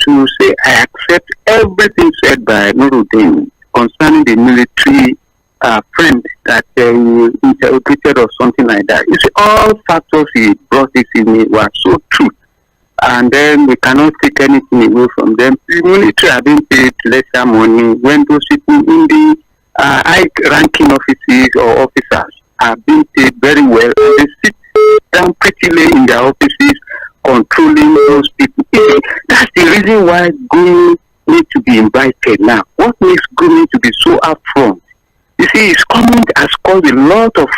say I accept everything said by Nuruddin concerning the military friend that he interrogated or something like that. You see, all factors he brought this in were so true. And then we cannot take anything away from them. The military have been paid lesser money when those people in the high-ranking offices or officers are being paid very well. And they sit down pretty late in their offices controlling those people. That's the reason why Gumi needs to be invited now. What makes Gumi to be so upfront? You see, his comment has caused a lot of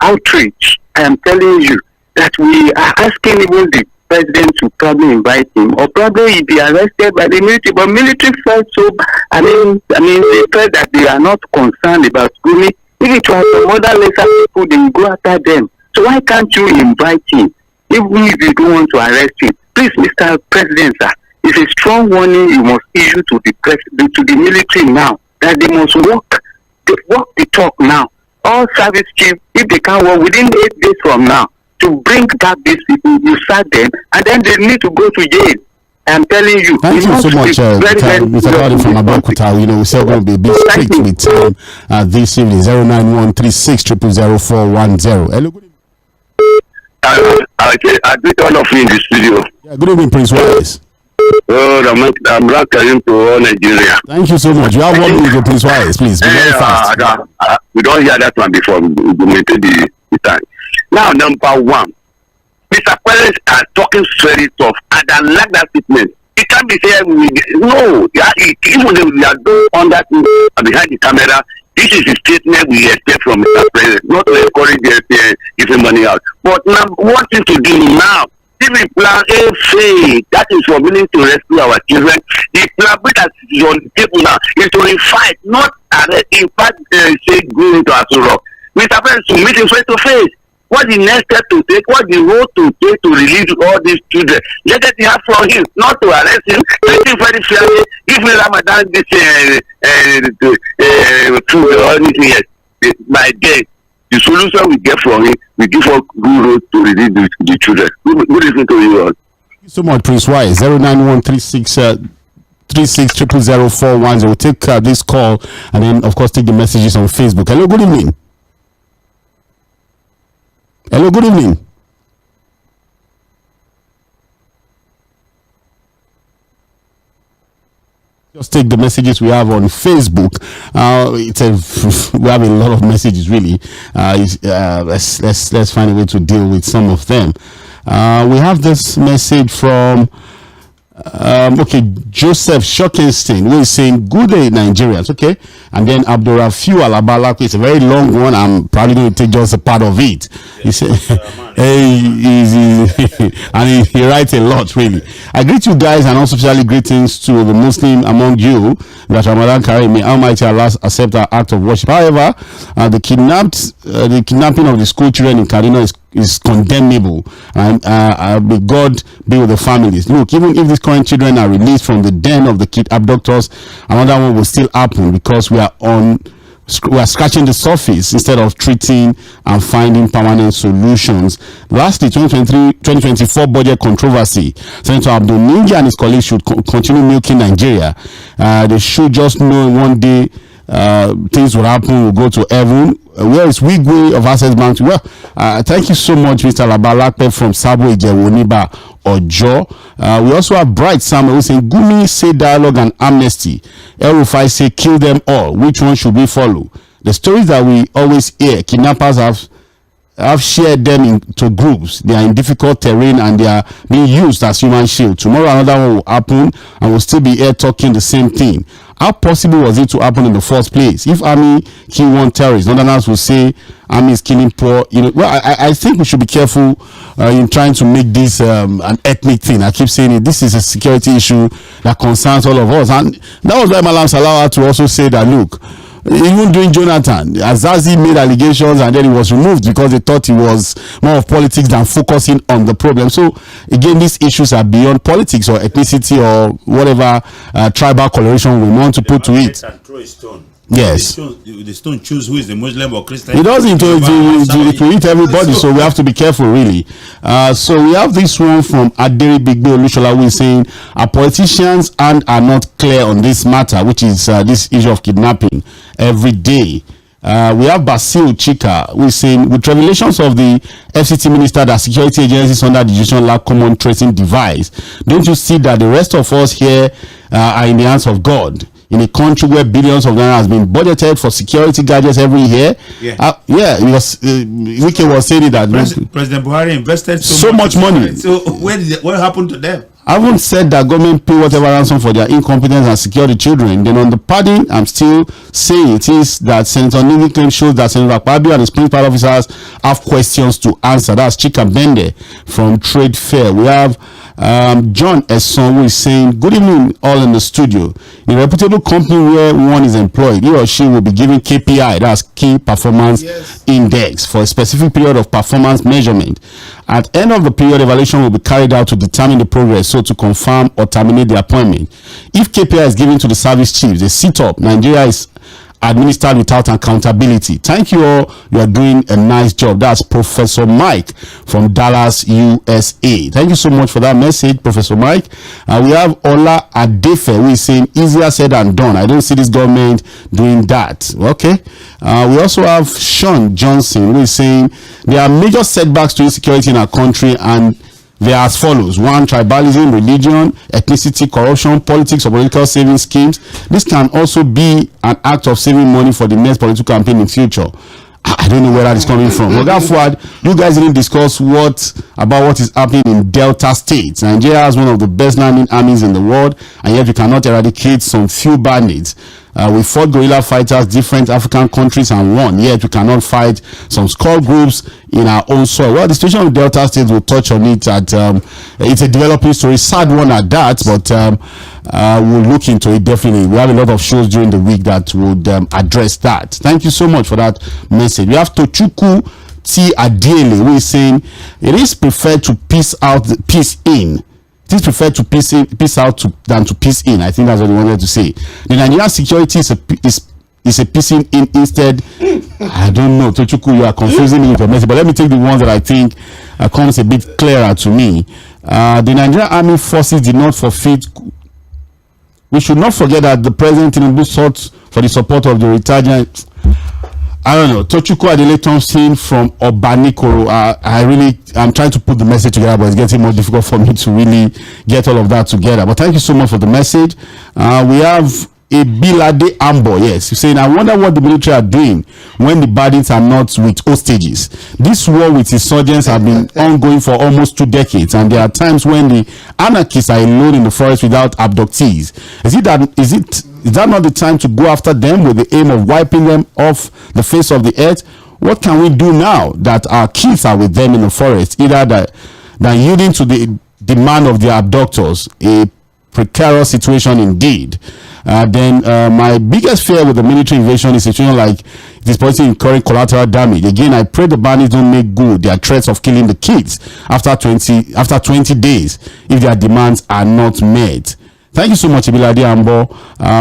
outrage. I am telling you that we are asking even the president to probably invite him, or probably he'll be arrested by the military. But military felt so. I mean, they felt that they are not concerned about Gumi. If it was some other lesser people, they will go after them. So why can't you invite him? Even if you don't want to arrest him, please, Mr. President, sir, it's a strong warning you must issue to the military now that they must walk the talk now. All service chiefs, if they can work within 8 days from now to bring back these people, you sack them, and then they need to go to jail. I'm telling you. Thank you so much, Mr. Gordon from Abeokuta. We said we're going to be a bit strict with time this evening. 09136000410. Hello, good evening. I greet all of you in the studio. Yeah, good evening, Prince Wise. I'm welcoming to all Nigeria. Thank you so much. You have 1 minute to Prince Wise, please. Be very fast. We don't hear that one before. We maintain the time. Now, number one, Mr. President are talking very tough, and I like that statement. It can't be said no. Even if we are doing on that behind the camera, this is a statement we expect from Mr. President, not to encourage giving money out. But now, what thing to do now? If we plan A phase, that is for willing to rescue our children. The plan B that is on the table now is to fight, not arrest. In fact, say go into Asuro. Mr. President, to meet him face to face. What the next step to take? What the road to take to release all these children? Let it have from him, not to arrest him. Let him very fairly. If we Ramadan this to anything else, by day, the solution we get from him, we give us good road to release the children. Good evening to you all. Thank you so much, Prince Wise. 0913636000410. We'll take this call and then, of course, take the messages on Facebook. Hello, good evening. Hello, good evening. Just take the messages we have on Facebook. We have a lot of messages, really. Let's find a way to deal with some of them. We have this message from Joseph Shockenstein, who is saying good day Nigerians, okay, and then Abdurrafiu Alabalako. It's a very long one. I'm probably going to take just a part of it. He said, and he writes a lot, really. I greet you guys and also specially greetings to the Muslim among you that Ramadan Kareem. May Almighty Allah accept our act of worship. However, the kidnapping of the school children in Kaduna is condemnable, and may God be with the families. Look, even if these current children are released from the den of the kid abductors, another one will still happen because we are scratching the surface instead of treating and finding permanent solutions. Lastly, 2024 budget controversy. Senator Abdul Ninja and his colleagues should continue milking Nigeria. They should just know one day things will happen, we'll go to heaven. Where is Wigwe of Access Bank? Well, thank you so much, Mr. Labalakpe from Sabo Ijewoniba Ojo. We also have Bright Samuel saying, Gumi say dialogue and amnesty. El-Rufai say kill them all. Which one should we follow? The stories that we always hear, kidnappers have shared them into groups. They are in difficult terrain and they are being used as human shield. Tomorrow another one will happen and we'll still be here talking the same thing. How possible was it to happen in the first place? If army kill one terrorist, Northerners will say army is killing poor. Well, I think we should be careful in trying to make this an ethnic thing. I keep saying it. This is a security issue that concerns all of us, and that was why Malam Salawa to also say that look. Even during Jonathan, Azazi made allegations and then he was removed because they thought he was more of politics than focusing on the problem. So again, these issues are beyond politics or ethnicity or whatever tribal coloration we want to put to it. Yes. The stone choose who is the Muslim or Christian. It doesn't to eat everybody, so we have to be careful, really. So we have this one from Aderi Bigbe Olushola, who is saying our politicians are not clear on this matter, which is this issue of kidnapping every day. We have Basil Chika, who is saying with revelations of the FCT minister that security agencies under the decision lack common tracing device, don't you see that the rest of us here are in the hands of God? In a country where billions of naira has been budgeted for security gadgets every year, it was Wike was saying that President Buhari invested so much money. So what happened to them? I haven't said that government pay whatever ransom for their incompetence and secure the children. Then on the padding, I'm still saying it is that Senator Nini claim shows that Senator Akpabio and his principal officers have questions to answer. That's Chika Bende from Trade Fair. We have John Esson, who is saying, good evening all in the studio. In a reputable company where one is employed, he or she will be given KPI, that's Key Performance Index, for a specific period of performance measurement. At the end of the period, evaluation will be carried out to determine the progress, so to confirm or terminate the appointment. If KPI is given to the service chiefs, they sit up. Nigeria is administered without accountability. Thank you all. You are doing a nice job. That's Professor Mike from Dallas, USA. Thank you so much for that message, Professor Mike. We have Ola Adefe, who is saying easier said than done. I don't see this government doing that. Okay. We also have Sean Johnson, who is saying there are major setbacks to insecurity in our country, and they are as follows. 1, tribalism, religion, ethnicity, corruption, politics or political saving schemes. This can also be an act of saving money for the next political campaign in future. I don't know where that is coming from. But that forward, you guys didn't discuss what is happening in Delta State. Nigeria has one of the best landing armies in the world, and yet we cannot eradicate some few bandits. We fought guerrilla fighters, different African countries, and won. Yet we cannot fight some skull groups in our own soil. Well, the situation of Delta State will touch on it. It's a developing story, sad one at that, but we'll look into it definitely. We have a lot of shows during the week that would address that. Thank you so much for that message. We have Tochukwu T. Adele, who is saying it is preferred to peace in. It is preferred to peace out than to peace in. I think that's what they wanted to say. The Nigerian security is a piecing in instead. I don't know, Tochukwu, you are confusing me with your message, but let me take the ones that I think comes a bit clearer to me. The Nigerian Army Forces did not forfeit. We should not forget that the President Tinubu sought for the support of the retired. I don't know. Tochukwu Adele Thompson from Obanikoro. I'm trying to put the message together, but it's getting more difficult for me to really get all of that together. But thank you so much for the message. We have Bilade Ambo, yes, he's saying, I wonder what the military are doing when the bandits are not with hostages. This war with insurgents have been ongoing for almost 2 decades, and there are times when the anarchists are alone in the forest without abductees. Is that not the time to go after them with the aim of wiping them off the face of the earth? What can we do now that our kids are with them in the forest, either than yielding to the demand of their abductors? A precarious situation indeed. Then my biggest fear with the military invasion is a situation like this policy incurring collateral damage. Again, I pray the bandits don't make good their threats of killing the kids after 20 days if their demands are not met. Thank you so much, Ibilade Ambo.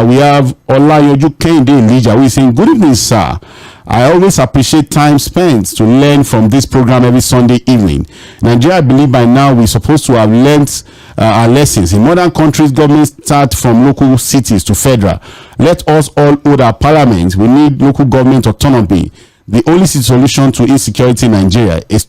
We have Olayoju Kende Elijah who is saying, good evening, sir. I always appreciate time spent to learn from this program every Sunday evening. Nigeria, I believe by now we're supposed to have learned our lessons. In modern countries, governments start from local cities to federal. Let us all hold our parliaments. We need local government autonomy. The only solution to insecurity in Nigeria. As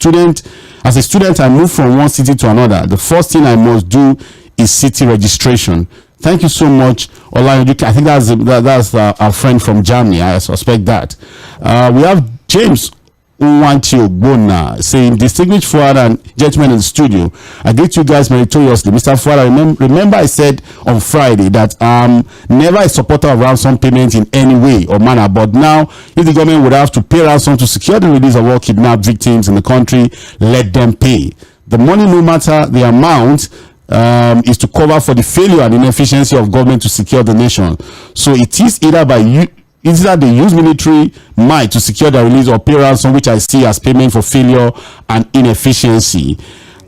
a student, I move from one city to another. The first thing I must do is city registration. Thank you so much, Olayoju. I think that's our friend from Germany. I suspect that. We have James Tᴏɪᴛᴛᴇʀ saying, distinguished Fuhad and gentlemen in the studio, I greet you guys meritoriously. Mr. Fuhad, remember I said on Friday that I'm never a supporter of ransom payment in any way or manner, but now if the government would have to pay ransom to secure the release of all kidnapped victims in the country, let them pay. The money, no matter the amount, is to cover for the failure and inefficiency of government to secure the nation. So it is either they use military might to secure the release or pay ransom, which I see as payment for failure and inefficiency.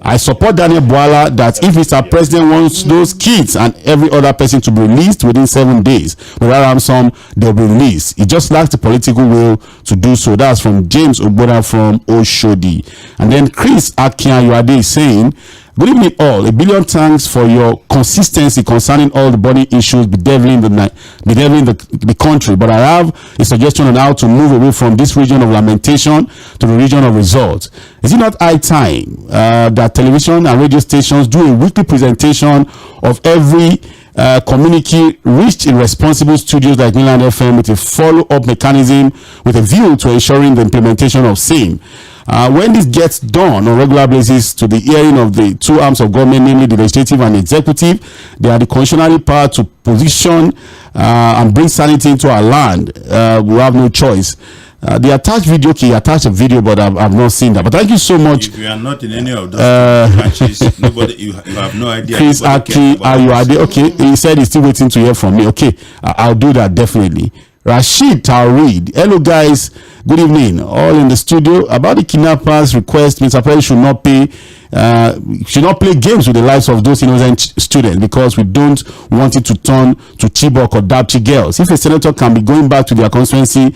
I support Daniel Bwala that if Mr. President wants those kids and every other person to be released within 7 days without ransom, they'll be released. It just lacks the political will to do so. That's from James Ogbona from Oshodi. And then Chris Akianyuade is saying, good evening all. A billion thanks for your consistency concerning all the burning issues bedeviling the country. But I have a suggestion on how to move away from this region of lamentation to the region of results. Is it not high time that television and radio stations do a weekly presentation of every community reached in responsible studios like Mainland FM with a follow-up mechanism with a view to ensuring the implementation of same? When this gets done on regular basis to the hearing of the two arms of government, namely the legislative and executive, they are the constitutional power to position and bring sanity into our land. We have no choice. The attached video, he attached a video, but I've not seen that. But thank you so much. If you are not in any of those matches, nobody, you have no idea. Chris Aki, are you there? Okay, he said he's still waiting to hear from me. Okay, I'll do that definitely. Rashid Taurid, hello guys, good evening, all in the studio. About the kidnappers request, Mr. President should not play games with the lives of those innocent students, because we don't want it to turn to Chibok or Dapchi girls. If a senator can be going back to their constituency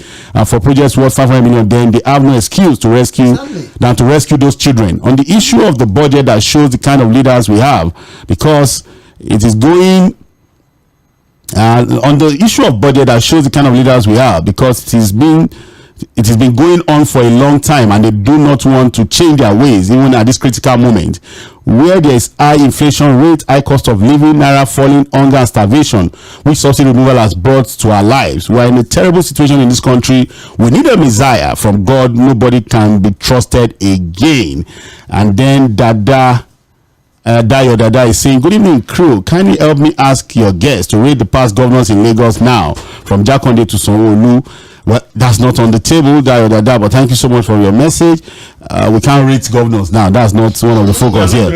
for projects worth 500 million, then they have no excuse to rescue those children. On the issue of the budget that shows the kind of leaders we have, because it is going on the issue of budget that shows the kind of leaders we have, because it has been going on for a long time, and they do not want to change their ways even at this critical moment where there is high inflation rate, high cost of living, naira falling, hunger and starvation, which subsidy removal has brought to our lives. We are in a terrible situation in this country. We need a Messiah from God. Nobody can be trusted again. And then Dada is saying, good evening crew, kindly help me ask your guests to rate the past governors in Lagos now, from Jakonde to Sanwo-Olu. Well, that's not on the table, but thank you so much for your message. We can't rate governors now. That's not one of the focus here.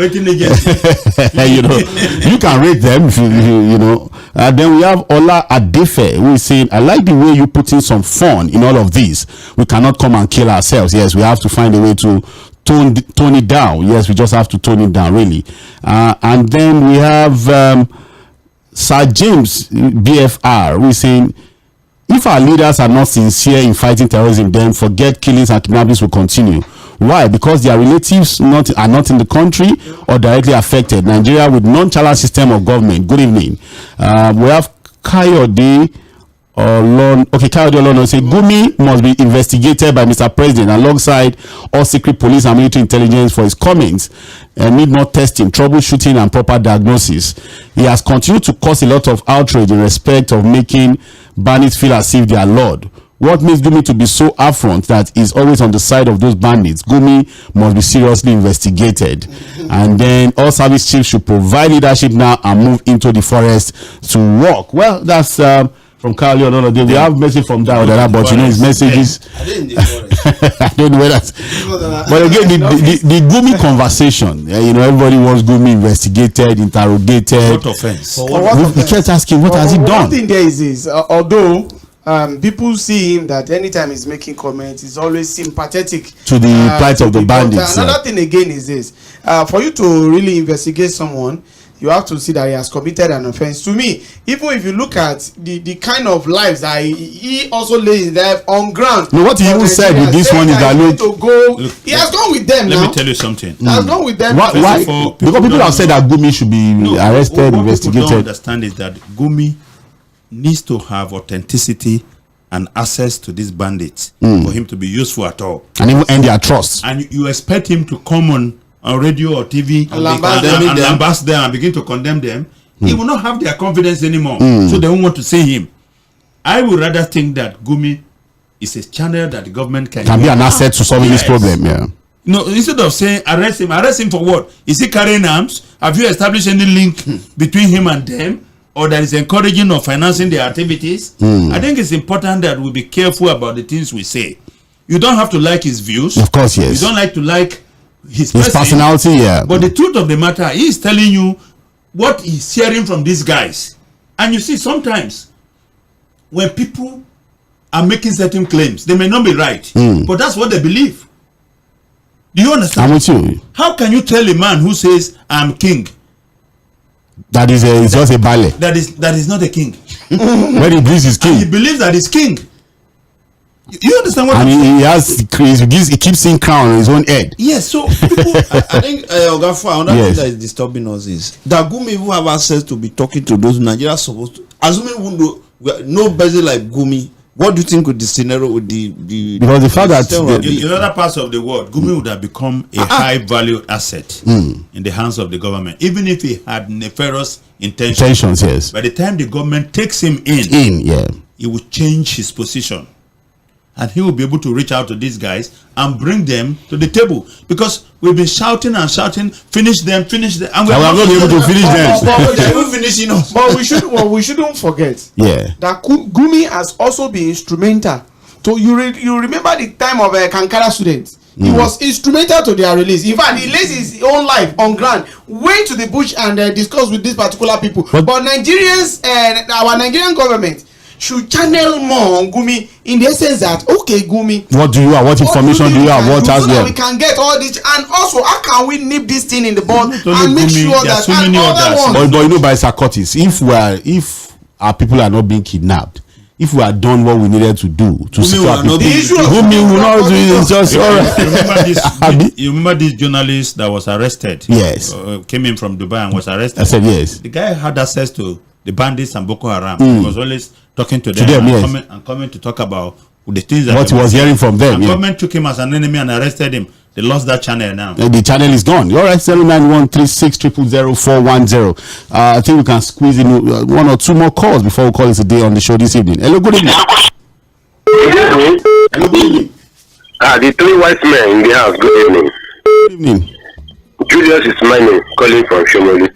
You can rate them if you know. Then we have Ola Adefe, who is saying, I like the way you put in some fun in all of this. We cannot come and kill ourselves. Yes, we have to find a way to tone it down. Yes, we just have to tone it down, really. And then we have Sir James BFR, who is saying, if our leaders are not sincere in fighting terrorism, then forget killings and kidnappings will continue. Why? Because their relatives are not in the country or directly affected. Nigeria with non-chala system of government. Good evening. We have Kayode Kayode Olono say Gumi must be investigated by Mr. President alongside all secret police and military intelligence for his comments and need more testing, troubleshooting and proper diagnosis. He has continued to cause a lot of outrage in respect of making bandits feel as if they are Lord. What makes Gumi to be so affront that he's always on the side of those bandits? Gumi must be seriously investigated. And then all service chiefs should provide leadership now and move into the forest to work. Well, that's from Carly or another day. We have message from that or that, but you know his messages. I don't know where that's. But again, the Gumi conversation, you know, everybody wants Gumi investigated, interrogated. What offense? We kept asking, what has he done? One thing there is although people see him that anytime he's making comments, he's always sympathetic to the plight of the bandits. Another thing again is this: for you to really investigate someone, you have to see that he has committed an offense. To me, even if you look at the kind of lives that he also lays his life on ground. No, what he even said with this one is that he has gone with them. Let me tell you something. He has gone with them. Why? Because people have said that Gumi should be arrested, investigated. What people don't understand is that Gumi needs to have authenticity and access to these bandits for him to be useful at all, and even end their trust. And you expect him to come on radio or TV and lambast them and begin to condemn them. He will not have their confidence anymore, so they won't want to see him. I would rather think that Gumi is a channel that the government can be an asset to solving this problem. Yeah. No, instead of saying arrest him for what? Is he carrying arms? Have you established any link between him and them, or that is encouraging or financing their activities? I think it's important that we be careful about the things we say. You don't have to like his views. Of course, yes. You don't like to like his personality, yeah. But the truth of the matter, he is telling you what he's hearing from these guys. And you see, sometimes when people are making certain claims, they may not be right, but that's what they believe. Do you understand? I'm with you. How can you tell a man who says, I'm king, that is just a ballet? That is not a king. When he believes he's king, and he believes that he's king. You understand what? And he keeps seeing crown on his own head. Yes, so people, I think another thing that is disturbing us is that Gumi even have access to be talking to those Nigerians supposed to. Assuming nobody like Gumi, what do you think with the scenario with the because the fact that in other parts of the world, Gumi would have become a high value asset in the hands of the government, even if he had nefarious intentions. Yes. By the time the government takes him in, he will change his position. And he will be able to reach out to these guys and bring them to the table, because we've been shouting and shouting, finish them, and we are not able to finish them. But we shouldn't forget that Gumi has also been instrumental. So you remember the time of Kankara students. He was instrumental to their release. In fact, he laid his own life on ground, went to the bush and discussed with these particular people. But Nigerians, our Nigerian government, should channel more on Gumi in the essence that Gumi, what do you have? What information do you have? What has we can get all this, and also how can we nip this thing in the bud and make sure that so many others. But you know, by Sakotis, if our people are not being kidnapped, if we had done what we needed to do to secure people, Gumi will not do it. It's just you remember this journalist that was arrested? Yes, came in from Dubai and was arrested. I said yes. The guy had access to the bandits and Boko Haram. He was always talking to them, and coming to talk about the things that what he was hearing from them. And government took him as an enemy and arrested him. They lost that channel now. The channel is gone. You're right. 09136000410. I think we can squeeze in one or two more calls before we call it a day on the show this evening. Hello, good evening. Hello, good evening. The three white men in the house. Good evening. Good evening. Julius is my name, calling from Shomoli.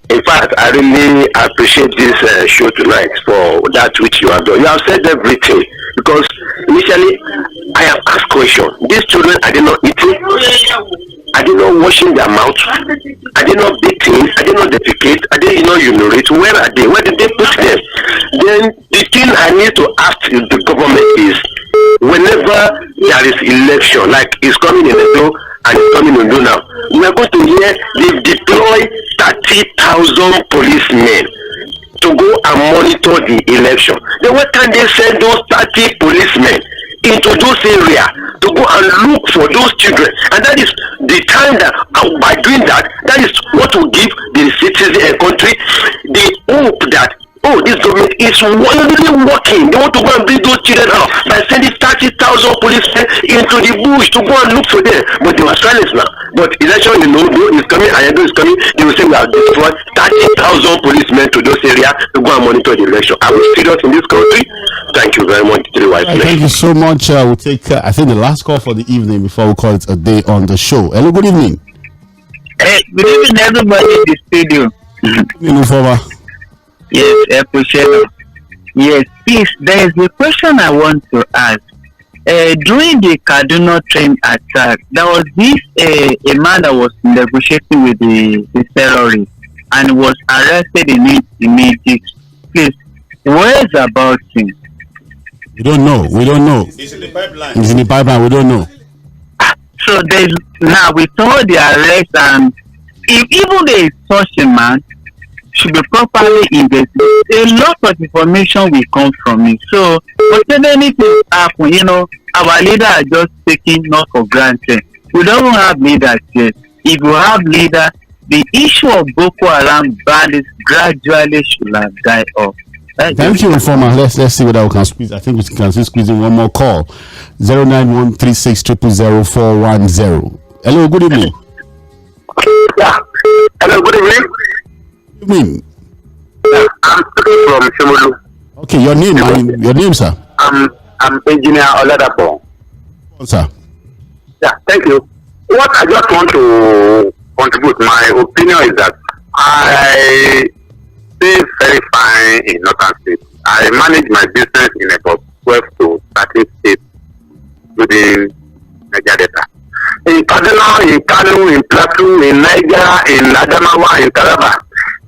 In fact, I really appreciate this show tonight for that which you have done. You have said everything, because initially I have asked questions. These children, are they not eating? Are they not washing their mouth? Are they not bathing? Are they not defecate? Are they not urinate? Where are they? Where did they put them? Then the thing I need to ask the government is, whenever there is election, like it's coming in the door and it's coming in the now, we are going to hear they've deployed 30,000 policemen to go and monitor the election. Then why can't they send those 30 policemen into those areas to go and look for those children? And that is the time that by doing that, that is what will give the citizen and country the hope that oh, this government is really working. They want to go and bring those children out by sending 30,000 policemen into the bush to go and look for them. But they were silenced now. But election, is coming, Ayado is coming. They will say we have destroyed 30,000 policemen to those areas to go and monitor the election. Are we serious in this country? Thank you very much. Thank you so much. We'll take, I think, the last call for the evening before we call it a day on the show. Hello, good evening. Hey, good evening, everybody in the studio. Yes, I appreciate it. Yes, please, there is a question I want to ask. During the Kaduna train attack, there was this a man that was negotiating with the terrorists and was arrested in it immediately. Please, where's about him? We don't know. It's in the pipeline. We don't know. So there's now with all the arrests, and if even there is such a man, should be properly investigated. A lot of information will come from it. So, but anything happen, our leaders are just taking not for granted. We don't have leaders yet. If you have leaders, the issue of Boko Haram bandits gradually should have died off. Thank you, Informer. Let's see whether we can squeeze. I think we can still squeeze in one more call. 09136000410. Hello, good evening. Yeah. Hello, good evening. Good evening. I'm speaking from Shimolu. Okay, your name, sir. I'm Engineer Oladapo. Sir. Yeah, thank you. What I just want to contribute, my opinion is that I stay very fine in Northern States. I manage my business in about 12 to 13 states within Niger Delta. In Kaduna, in Kano, in Plateau, in Niger, in Adamawa, in Taraba,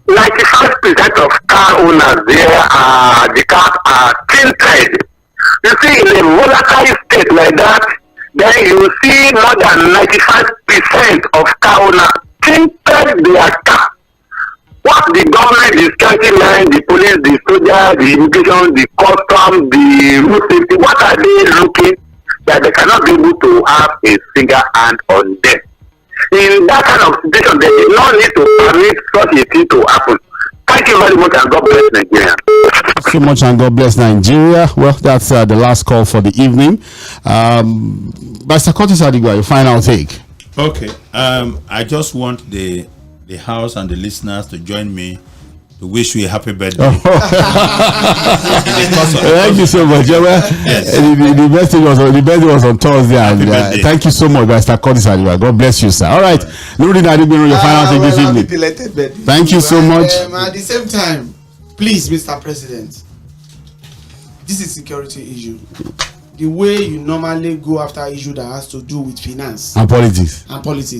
95% of car owners there the cars are tinted. You see, in a volatile state like that, then you see more than 95% of car owners tinted their car. What the government is trying, the police, the soldiers, the immigration, the custom, the road safety, what are they looking that they cannot be able to have a finger hand on them? In that kind of situation, there is no need to permit such a thing to happen. Thank you very much, and God bless Nigeria. Thank you so much, and God bless Nigeria. Well, that's the last call for the evening. Mr. Saheed, your final take. Okay. I just want the house and the listeners to join me to wish you a happy birthday. Thank you so much. Yes. The birthday was on Thursday. And, thank you so much, Mr. Saheed. God bless you, sir. All right. Your final take this evening. Thank you so much. At the same time, please, Mr. President, this is security issue. The way you normally go after issue that has to do with finance and politics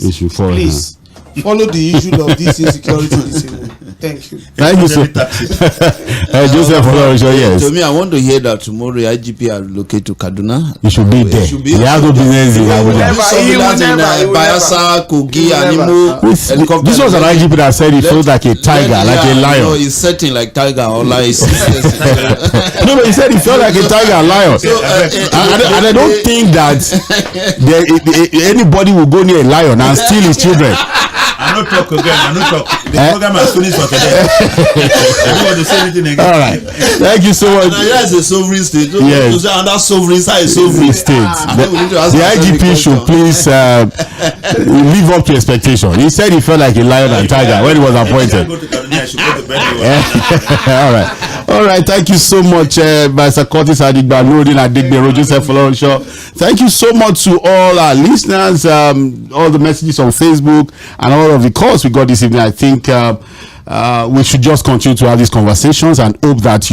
issue, please follow the issue of this insecurity this evening. Thank you. Thank you, sir. Joseph, yes. To me, I want to hear that tomorrow IGP are relocated to Kaduna. You should be there. He has no business in Abuja. Bayelsa, Kogi, Animo. This was an IGP that said he feels like a tiger, like a lion. No, he's setting like tiger or like. No, but he said he felt like a tiger and lion. And I don't think that anybody will go near a lion and steal his children. I don't talk again. The program has finished for today. I don't want to say anything again. All right. Thank you so much. Nigeria is a sovereign state. Yes. Under sovereign side, sovereign state. The IGP should please live up to expectation. He said he felt like a lion and tiger when he was appointed. All right. Thank you so much, Mr. Saheed, Joseph Folorunsho. Thank you so much to all our listeners, all the messages on Facebook, and all of the calls we got this evening. I think we should just continue to have these conversations and hope that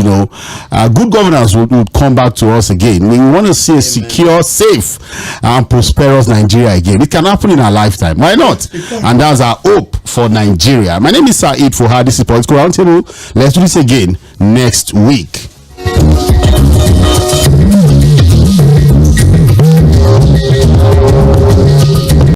good governance would come back to us again. We want to see a secure, safe, and prosperous Nigeria again. It can happen in our lifetime. Why not? And that's our hope for Nigeria. My name is Saeed Fuhad. This is Political Roundtable. Let's do this again next week.